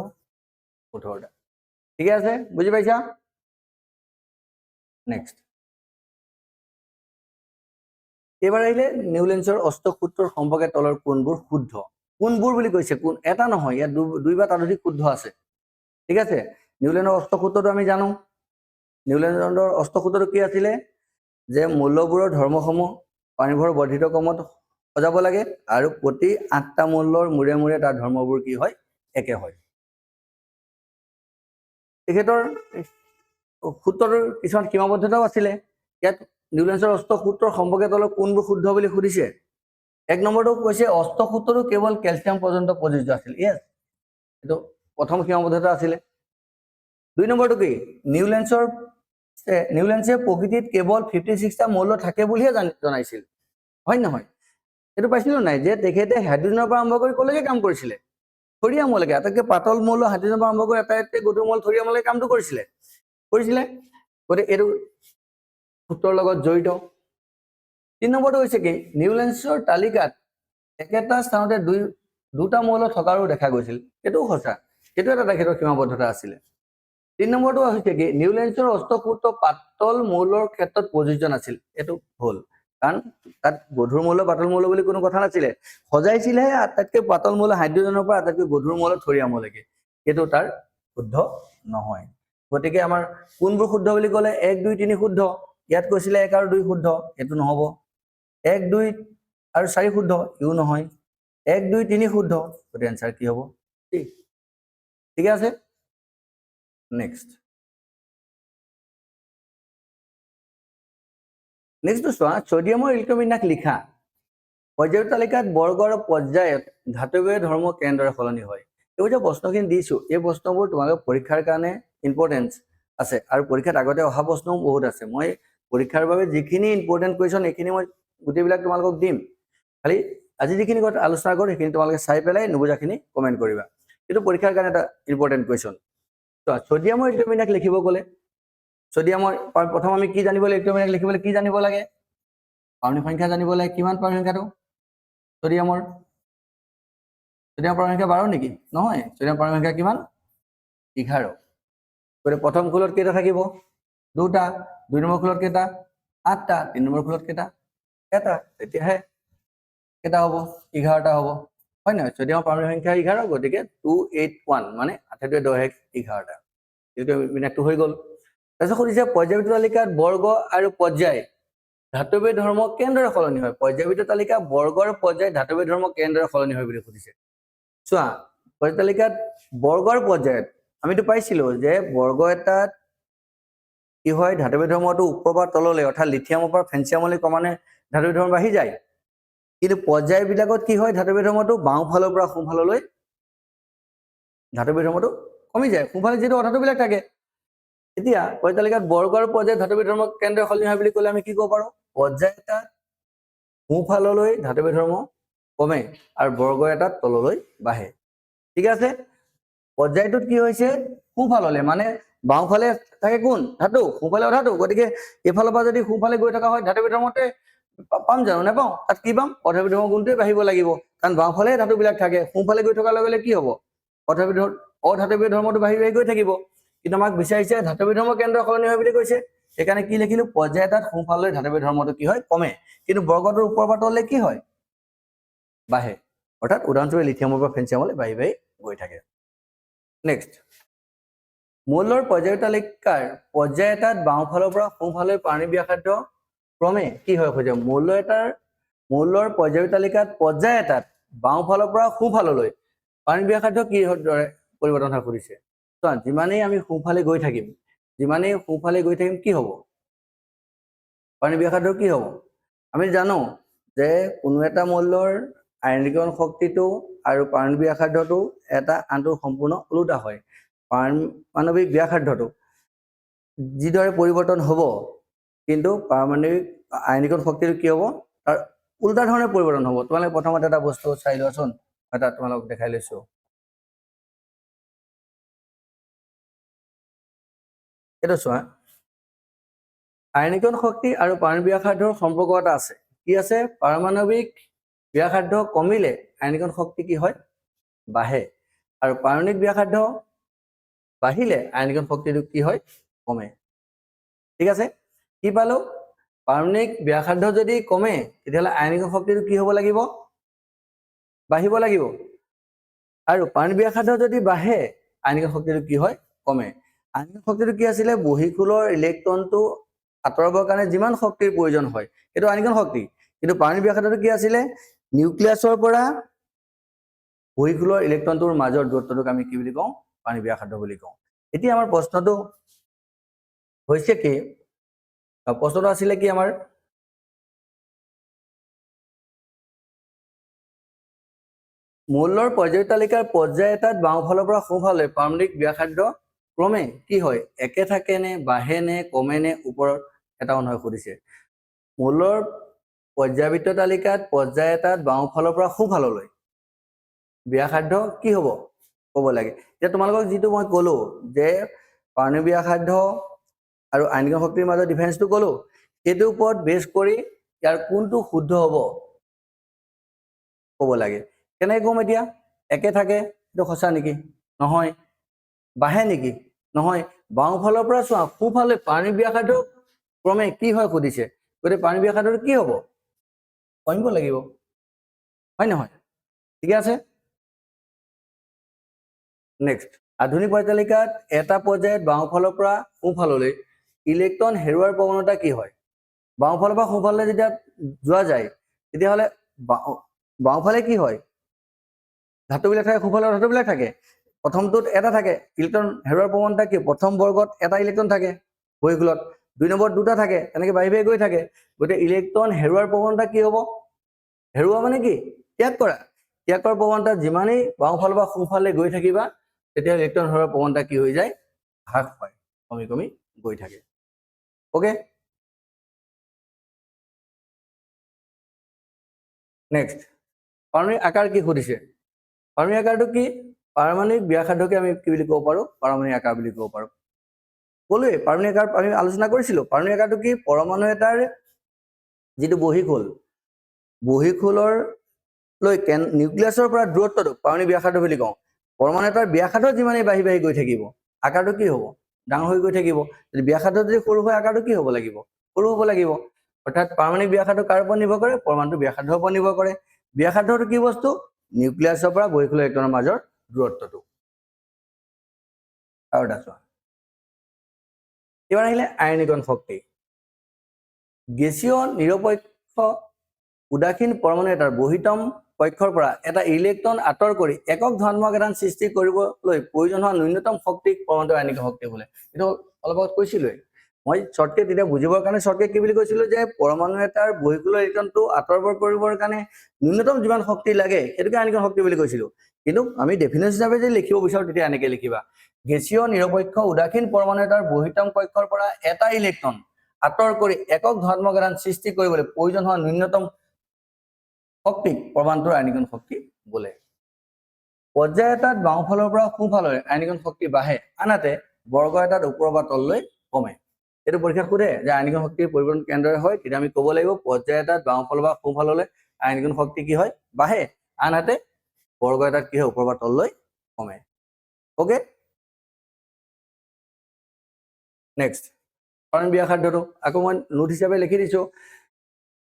18টা ঠিক আছে বুজি পাইছা নেক্সট এবাৰ আহিলে নিউলেন্সৰ অষ্টক সূত্ৰৰ সম্পৰ্কে তলৰ কোনবোৰ শুদ্ধ কোনবোৰ বুলি কৈছে কোন এটা নহয় ইয়াত দুই বা ততোধিক শুদ্ধ আছে ঠিক আছে নিউলেন্সৰ অষ্টক সূত্ৰটো আমি জানো নিউলেন্সৰ অষ্টক সূত্ৰটো কি আছিল যে মৌলবোৰৰ ধৰ্মসমূহ পানীভৰ বৰ্ধিত ক্ৰমত সজাব লাগে আৰু প্ৰতি 8টা মৌলৰ মূৰে মূৰে তাৰ ধৰ্মবোৰ কি হয় একে হয় তেখেতৰ সূত্ৰৰ কিছুমান সীমাবদ্ধতাও আছিলে ইয়াত নিউলেন্সৰ অষ্টক সূত্ৰৰ সম্পৰ্কে তলৰ কোনবোৰ শুদ্ধ বুলি সুধিছে 1 নম্বৰটো কৈছে অষ্টক সূত্ৰটো কেৱল কেলছিয়াম পৰ্যন্ত প্ৰযোজ্য আছিল ইয়েস এইটো প্ৰথম সীমাবদ্ধতা আছিলে 2 নম্বৰটো কি নিউলেন্সে প্ৰকৃতিত কেৱল 56টা মৌল থাকে বুলিহে জনাইছিল হয় নহয় এইটো পাইছিলো নাই যে তেখেতে হাইড্ৰজেনৰ পৰা আৰম্ভ কৰি কলৈকে কাম কৰিছিলে থৰিয়ামলৈকে আটাইতকৈ পাতল মৌল হাইড্ৰজেনৰ পৰা আৰম্ভ কৰি আটাইতকৈ গধুৰ মৌল থৰিয়ামলৈকে কামটো কৰিছিলে গতিকে এইটো সূত্ৰৰ লগত জড়িত 3 নম্বৰটো হৈছে কি নিউলেন্সৰ তালিকাত একেটা স্থানতে দুটা মৌল থকাৰো দেখা গৈছিল এইটোও সঁচা এইটো এটা তেখেতৰ সীমাবদ্ধতা আছিলে 3 নম্বৰটো হৈছে কি নিউলেন্সৰ অষ্টক সূত্ৰ পাতল মৌলৰ ক্ষেত্ৰত প্ৰযোজ্য নাছিল এইটো ভুল কাৰণ তাত গধুৰ মৌল পাতল মৌল বুলি কোনো কথা নাছিলে সজাইছিলেহে আটাইতকৈ পাতল মৌল হাইড্ৰজেনৰ পৰা আটাইতকৈ গধুৰ মৌল থৰিয়ামলৈকে এইটো তাৰ শুদ্ধ নহয়। গতিকে আমাৰ কোনবোৰ শুদ্ধ বুলি ক'লে 1 2 3 শুদ্ধ, ইয়াত কৈছিলে 1 আৰু 2 শুদ্ধ, এইটো নহ'ব। 1 2 আৰু 4 শুদ্ধ, ইও নহয়। 1 2 3 শুদ্ধ, গতিকে এনসাৰ কি হ'ব? ঠিক আছে। নেক্সট চোৱা, ছডিয়ামৰ ইলেক্ট্ৰবিন্যাস লিখা। পৰ্যায়ৰ তালিকাত বৰ্গ আৰু পৰ্যায়ত ধাতৱীয় ধৰ্ম কেনেদৰে সলনি হয়? এইবোৰ যে প্ৰশ্নখিনি দিছো, এই প্ৰশ্নবোৰ তোমালোকৰ পৰীক্ষাৰ কাৰণে ইম্পৰ্টেঞ্চ আছে আৰু পৰীক্ষাত আগতে অহা প্ৰশ্নও বহুত আছে। মই পৰীক্ষাৰ বাবে যিখিনি ইম্পৰ্টেণ্ট কুৱেশ্যন এইখিনি মই গোটেইবিলাক তোমালোকক দিম। খালি আজি যিখিনি কথা আলোচনা কৰোঁ সেইখিনি তোমালোকে চাই পেলাই নুবুজাখিনি কমেণ্ট কৰিবা। এইটো পৰীক্ষাৰ কাৰণে এটা ইম্পৰ্টেণ্ট কুৱেশ্যন। চোৱা, ছডিয়ামৰ ইলেক্ট্ৰবিন্যাস লিখিব ক'লে, ছডিয়ামৰ প্ৰথম আমি কি জানিব লাগে? ইলেক্ট্ৰবিন্যাস লিখিবলৈ কি জানিব লাগে? পাৰমাণৱিক সংখ্যা জানিব লাগে। কিমান পাৰমাণৱিক সংখ্যাটো? ছডিয়ামৰ পাৰমাণৱিক সংখ্যা 12 নেকি? নহয়, ছডিয়ামৰ পাৰমাণৱিক সংখ্যা কিমান? 11। গতিকে প্ৰথম খোলত কেইটা থাকিব? 2টা। 2 নম্বৰ খোলত কেইটা? 8টা। 3 নম্বৰ খোলত কেইটা? এটা। তেতিয়াহে কেইটা হ'ব? 11টা হ'ব, হয় নহয়? ছডিয়ামৰ পাৰমাণৱিক সংখ্যা 11, গতিকে 281 মানে 8 × 10 = 11টা। ইলেক্ট্ৰবিন্যাসটো হৈ গ'ল। তাৰপিছত সুধিছে পৰ্যায়বৃত্ত তালিকাত বৰ্গ আৰু পৰ্যায় ধাতৱীয় ধৰ্ম কেনেদৰে সলনি হয়? পৰ্যায়বৃত্ত তালিকা বৰ্গ আৰু পৰ্যায় ধাতৱীয় ধৰ্ম কেনেদৰে সলনি হয় বুলি সুধিছে। চোৱা, পৰ্যায় তালিকাত বৰ্গ আৰু পৰ্যায়ত আমিতো পাইছিলো যে বৰ্গ এটাত কি হয়? ধাতৱীয় ধৰ্মটো ওপৰ পৰা তললৈ, অৰ্থাৎ লিথিয়ামৰ পৰা ফেনচিয়ামলৈ ক্ৰমান্বয়ে ধাতৱীয় ধৰ্ম বাঢ়ি যায়। কিন্তু পৰ্যায়বিলাকত কি হয়? ধাতৱীয় ধৰ্মটো বাওঁফালৰ পৰা সোঁফাললৈ ধাতৱীয় ধৰ্মটো কমি যায়। সোঁফালে যিটো অধাতুবিলাক থাকে। এতিয়া পৰ্যায় তালিকাত বৰ্গ আৰু পৰ্যায় ধাতৱীয় ধৰ্ম কেনেদৰে সলনি হয় বুলি ক'লে আমি কি ক'ব পাৰোঁ? পৰ্যায় এটাত সোঁফাললৈ ধাতৱীয় ধৰ্ম কমে আৰু বৰ্গ এটাত তললৈ বাঢ়ে। ঠিক আছে? পৰ্যায়টোত কি হৈছে? সোঁফাললৈ, মানে বাওঁফালে থাকে কোন? ধাতু, সোঁফালে অধাতু। গতিকে এইফালৰ পৰা যদি সোঁফালে গৈ থকা হয় ধাতৱীয় ধৰ্মতে পাম জানো? নাপাওঁ। তাত কি পাম? অধাতৱীয় ধৰ্মৰ গুণটোৱে বাঢ়িব লাগিব, কাৰণ বাওঁফালে ধাতুবিলাক থাকে। সোঁফালে গৈ থকাৰ লগে লগে কি হ'ব? অধাতৱীয় ধৰ্মটো বাঢ়ি বাঢ়ি গৈ থাকিব। কিন্তু আমাক বিচাৰিছে ধাতৱীয় ধৰ্ম কেনেদৰে সলনি হয় বুলি কৈছে। সেইকাৰণে কি লিখিলো? পৰ্যায় এটাত সোঁফাললৈ ধাতৱীয় ধৰ্মটো কি হয়? কমে। কিন্তু বৰ্গটোৰ ওপৰ পৰা তললৈ কি হয়? বাঢ়ে। অৰ্থাৎ উদাহৰণস্বৰূপে লিথিয়ামৰ পৰা ফেনচিয়ামলৈ বাঢ়ি বাঢ়ি গৈ থাকে। নেক্সট, মৌলৰ পৰ্যায় তালিকাৰ পৰ্যায় এটাত বাওঁফালৰ পৰা সোঁফাললৈ পাৰণিক ব্যাসাৰ্ধ ক্ৰমে কি হয়? মৌলৰ পৰ্যায় তালিকাত পৰ্যায় এটাত বাওঁফালৰ পৰা সোঁফাললৈ পাৰণিক ব্যাসাৰ্ধ কি দৰে পৰিৱৰ্তন হয় সুধিছে। চোৱা, যিমানেই আমি সোঁফালে গৈ থাকিম কি হ'ব? পাৰণিক ব্যাসাৰ্ধ কি হ'ব? আমি জানো যে কোনো এটা মৌলৰ আয়নীকৰণ শক্তিটো আৰু পাৰণিক ব্যাসাৰ্ধটো এটা আনটোৰ সম্পূৰ্ণ ওলোটা হয়। পাৰমাণৱিক ব্যাসাৰ্ধটো যিদৰে পৰিৱৰ্তন হ'ব, কিন্তু পাৰমাণৱিক আয়নীকৰণ শক্তিটো কি হ'ব? তাৰ উল্টা ধৰণে পৰিৱৰ্তন হ'ব। তোমালোকে প্ৰথমতে এটা বস্তু চাই লোৱাচোন, এটা তোমালোকক দেখাই লৈছো। এইটো চোৱা, আয়নীকৰণ শক্তি আৰু পাৰণিক ব্যাসাৰ্ধৰ সম্পৰ্ক এটা আছে। কি আছে? পাৰমাণৱিক ব্যাসাৰ্ধ কমিলে আয়নীকৰণ শক্তি কি হয়? বাঢ়ে। আৰু পাৰণিক ব্যাসাৰ্ধ বাঢ়িলে আয়নীকৰণ শক্তিটো কি হয়? কমে। ঠিক আছে? কি পালো? পাৰণিক ব্যাসাৰ্ধ যদি কমে তেতিয়াহ'লে আয়নীকৰণ শক্তিটো কি হ'ব লাগিব? বাঢ়িব লাগিব। আৰু পাৰণিক ব্যাসাৰ্ধ যদি বাঢ়ে আয়নীকৰণ শক্তিটো কি হয়? কমে। আয়নীকৰণ শক্তিটো কি আছিলে? বহিঃকুলৰ ইলেক্ট্ৰনটো আঁতৰাবৰ কাৰণে যিমান শক্তিৰ প্ৰয়োজন হয় সেইটো আয়নীকৰণ শক্তি। কিন্তু পাৰণিক ব্যাসাৰ্ধটো কি আছিলে? নিউক্লিয়াছৰ পৰা বহিঃকুলৰ ইলেক্ট্ৰনটোৰ মাজৰ দূৰত্বটোক আমি কি বুলি কওঁ? পাৰণিক ব্যাসাৰ্ধ বুলি কওঁ। এতিয়া আমাৰ প্ৰশ্নটো হৈছে কি? প্ৰশ্নটো আছিলে কি আমাৰ? মৌলৰ পৰ্যায় তালিকাৰ পৰ্যায় এটাত বাওঁফালৰ পৰা সোঁফালে পাৰমাণৱিক ব্যাসাৰ্ধ ক্ৰমে কি হয়? একে থাকে নে, বাঢ়ে নে, কমে নে? ওপৰত এটা মানুহে সুধিছে। মৌলৰ পৰ্যায়বৃত্ত তালিকাত পৰ্যায় এটাত বাওঁফালৰ পৰা সোঁফাললৈ ব্যাসাৰ্ধ কি হ'ব? ক'ব লাগে। এতিয়া তোমালোকক যিটো মই ক'লো যে পাৰণিক ব্যাসাৰ্ধ আৰু আয়নীকৰণ শক্তিৰ মাজৰ ডিফাৰেন্সটো ক'লো, সেইটোৰ ওপৰত বেছ কৰি ইয়াৰ কোনটো শুদ্ধ হ'ব ক'ব লাগে। কেনেকৈ ক'ম এতিয়া? একে থাকে, এইটো সঁচা নেকি? নহয়। বাঢ়ে নেকি? নহয়। বাওঁফালৰ পৰা চোৱা সোঁফালে পাৰণিক ব্যাসাৰ্ধ ক্ৰমে কি হয় সুধিছে। গতিকে পাৰণিক ব্যাসাৰ্ধটো কি হ'ব? কমিব লাগিব, হয় নহয়? ঠিকে আছে? নেক্সট, আধুনিক পৰ্যায়তালিকাত এটা পৰ্যায়ত বাওঁফালৰ পৰা সোঁফাললৈ ইলেক্ট্ৰন হেৰুৱাৰ প্ৰৱণতা কি হয়? বাওঁফালৰ পৰা সোঁফাললৈ যেতিয়া যোৱা যায় তেতিয়াহ'লে বাওঁফালে কি হয়? ধাতুবিলাক থাকে, সোঁফালৰ ধাতুবিলাক থাকে। প্ৰথমটোত এটা থাকে, ইলেক্ট্ৰন হেৰুৱাৰ প্ৰৱণতা কি? প্ৰথম বৰ্গত এটা ইলেক্ট্ৰন থাকে বহিখোলত, 2 নম্বৰত 2টা থাকে, এনেকৈ বাঢ়ি বাঢ়ি গৈ থাকে। গতিকে ইলেক্ট্ৰন হেৰুৱাৰ প্ৰৱণতা কি হ'ব? হেৰুৱা মানে কি? ত্যাগ কৰা। ত্যাগ কৰাৰ প্ৰৱণতা যিমানেই বাওঁফালৰ পৰা সোঁফালে গৈ থাকিবা তেতিয়া ইলেক্ট্ৰন হেৰুৱাৰ প্ৰৱণতা কি হৈ যায়? হ্ৰাস পায়, কমি কমি গৈ থাকে। ওকে, নেক্সট, পাৰমাণবিক আকাৰ কি সুধিছে? পাৰমাণবিক আকাৰটো কি? পাৰমাণবিক ব্যাসাৰ্ধকে আমি কি বুলি ক'ব পাৰোঁ? পাৰমাণবিক আকাৰ বুলি ক'ব পাৰোঁ। ক'লোৱে পাৰমাণবিক আকাৰ আমি আলোচনা কৰিছিলোঁ। পাৰমাণবিক আকাৰটো কি? পৰমাণু এটাৰ যিটো বহিখোল, বহিখোলৰ লৈ নিউক্লিয়াছৰ পৰা দূৰত্বটো পাৰমাণবিক ব্যাসাৰ্ধ বুলি কওঁ। পৰমাণু এটাৰ ব্যাসাৰ্ধ যিমানেই বাঢ়ি বাঢ়ি গৈ থাকিব আকাৰটো কি হ'ব? ডাঙৰ হৈ গৈ থাকিব। যদি ব্যাসাৰ্ধ যদি সৰু হয় আকাৰটো কি হ'ব লাগিব? সৰু হ'ব লাগিব। অৰ্থাৎ পাৰমাণবিক ব্যাসাৰ্ধ কাৰ ওপৰত নিৰ্ভৰ কৰে? পৰমাণুৰ ব্যাসাৰ্ধৰ ওপৰত নিৰ্ভৰ কৰে। ব্যাসাৰ্ধটো কি বস্তু? নিউক্লিয়াছৰ পৰা বহিখোল ইলেক্ট্ৰনৰ মাজৰ দূৰত্বটো। আৰু এটা চোৱা, এবাৰ আহিলে আয়নীকৰণ শক্তি। গেছীয় নিৰপেক্ষ উদাসীন পৰমাণু এটাৰ বহিতম কক্ষৰ পৰা এটা ইলেক্ট্ৰন আঁতৰ কৰি একক ধনাত্মক আধান সৃষ্টি কৰিবলৈ প্ৰয়োজন হোৱা ন্যূনতম শক্তিক পৰমাণুৰ আয়নীকৰণ শক্তি বোলে। এইটো অলপ আগত কৈছিলোৱে। মই শ্বৰ্টকাট তেতিয়া বুজিবৰ কাৰণে শ্বৰ্টকাট কি বুলি কৈছিলোঁ যে পৰমাণু এটাৰ বহিখোলৰ ইলেক্ট্ৰনটো আঁতৰাব কৰিবৰ কাৰণে ন্যূনতম যিমান শক্তি লাগে সেইটোকে আয়নীকৰণ শক্তি বুলি কৈছিলোঁ। কিন্তু আমি ডেফিনেশ্যন হিচাপে যদি লিখিব বিচাৰোঁ তেতিয়া এনেকৈ লিখিবা, গেছীয় নিৰপেক্ষ উদাসীন পৰমাণু এটাৰ বহিতম কক্ষৰ পৰা এটা ইলেক্ট্ৰন আঁতৰ কৰি একক ধনাত্মক আধান সৃষ্টি কৰিবলৈ প্ৰয়োজন হোৱা ন্যূনতম শক্তিক পৰমাণুৰ আয়নীকৰণ শক্তি বোলে। পৰ্যায় এটাত বাওঁফালৰ পৰা সোঁফাললৈ আয়নীকৰণ শক্তি বাঢ়ে, আনহাতে বৰ্গ এটাত ওপৰৰ পৰা তললৈ কমে। এইটো পৰীক্ষাত সোধে যে আয়নীকৰণ শক্তিৰ পৰিৱৰ্তন কেনেদৰে হয়, তেতিয়া আমি ক'ব লাগিব পৰ্যায় এটাত বাওঁফালৰ পৰা সোঁফাললৈ আয়নীকৰণ শক্তি কি হয়? বাঢ়ে, আনহাতে বৰ্গ এটাত কি হয়? ওপৰৰ পৰা তললৈ কমে। ওকে, নেক্সট, পাৰমাণবিক ব্যাসাৰ্ধটো আকৌ মই নোট হিচাপে লিখি দিছোঁ,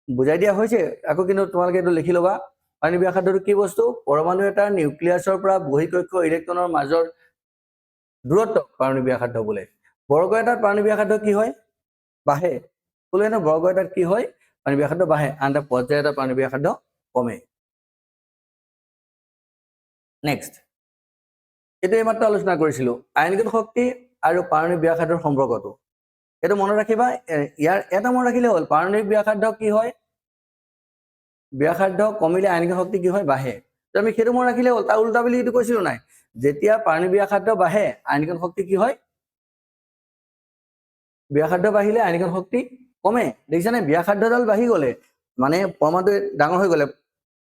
বুজাই দিয়া হৈছে, আকৌ কিন্তু তোমালোকে এইটো লিখি ল'বা। পাৰমাণবিক ব্যাসাৰ্ধটো কি বস্তু? পৰমাণু এটা নিউক্লিয়াছৰ পৰা বহিঃকক্ষ ইলেক্ট্ৰনৰ মাজৰ দূৰত্ব পাৰমাণবিক ব্যাসাৰ্ধ বোলে। বৰ্গ এটাত পাৰমাণবিক ব্যাসাৰ্ধ কি হয়? বাঢ়ে। ক'লোৱে ন, বৰ্গ এটাত কি হয়? পাৰমাণবিক ব্যাসাৰ্ধ বাঢ়ে, আনহাতে পৰ্যায় এটাত পাৰমাণবিক ব্যাসাৰ্ধ কমে। নেক্সট, এইটো এইমাত্ৰ আলোচনা কৰিছিলোঁ আয়নীকৰণ শক্তি আৰু পাৰমাণবিক ব্যাসাৰ্ধৰ সম্পৰ্কটো। এইটো মনত ৰাখিবা, ইয়াৰ এটা মনত ৰাখিলে হ'ল, পাৰমাণবিক ব্যাসাৰ্ধ কি হয়? ব্যাসাৰ্ধ কমিলে আয়নীকৰণ শক্তি কি হয়? বাঢ়ে। আমি সেইটো মনত ৰাখিলে হ'ল। তাৰ উল্টা বুলি এইটো কৈছিলোঁ নাই, যেতিয়া পাৰমাণবিক ব্যাসাৰ্ধ বাঢ়ে আয়নীকৰণ শক্তি কি হয়? ব্যাসাৰ্ধ বাঢ়িলে আয়নীকৰণ শক্তি কমে। দেখিছানে, ব্যাসাৰ্ধডাল বাঢ়ি গ'লে মানে পৰমাণুটো ডাঙৰ হৈ গ'লে,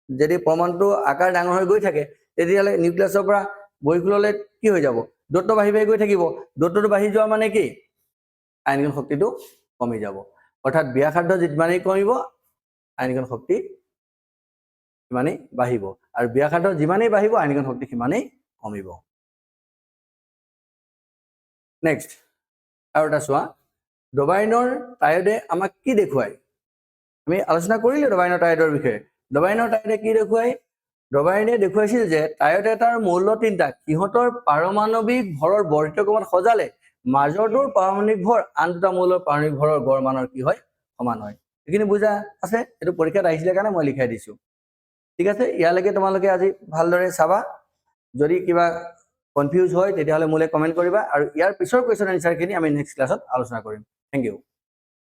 যদি পৰমাণুটো আকাৰ ডাঙৰ হৈ গৈ থাকে তেতিয়াহ'লে নিউক্লিয়াছৰ পৰা বহিখোললৈ কি হৈ যাব? দূৰত্ব বাঢ়ি বাঢ়ি গৈ থাকিব। দূৰত্বটো বাঢ়ি যোৱা মানে কি? আয়নীকৰণ শক্তিটো কমি যাব। অৰ্থাৎ ব্যাসাৰ্ধ যিমানেই কমিব আয়নীকৰণ শক্তি সিমানেই বাঢ়িব, আৰু ব্যাসাৰ্ধ যিমানেই বাঢ়িব আয়নীকৰণ শক্তি সিমানেই কমিব। নেক্সট, আৰু এটা চোৱা, ডবাইনৰ টাইডে আমাক কি দেখুৱায়? আমি আলোচনা কৰিলোঁ ডবাইনৰ টাইডৰ বিষয়ে। ডবাইনৰ টাইডে কি দেখুৱায়? ডবাইনে দেখুৱাইছিল যে টাইড এটাৰ মৌল 3টা, সিহঁতৰ পাৰমাণৱিক ভৰৰ বৰ্ধিত ক্ৰমত সজালে মাজৰটোৰ পাৰমাণৱিক ভৰ আন দুটা মৌলৰ পাৰমাণৱিক ভৰৰ গড় মানৰ কি হয়? সমান হয়। এইখিনি বুজা আছে? এইটো পৰীক্ষাত আহিছিলে কাৰণে মই লিখাই দিছোঁ। ঠিক আছে, ইয়ালৈকে তোমালোকে আজি ভালদৰে চাবা। যদি কিবা কনফিউজ হয় তেতিয়াহ'লে মোলৈ কমেণ্ট কৰিবা, আৰু ইয়াৰ পিছৰ কুৱেশ্যন এনচাৰখিনি আমি নেক্সট ক্লাছত আলোচনা কৰিম। Thank U.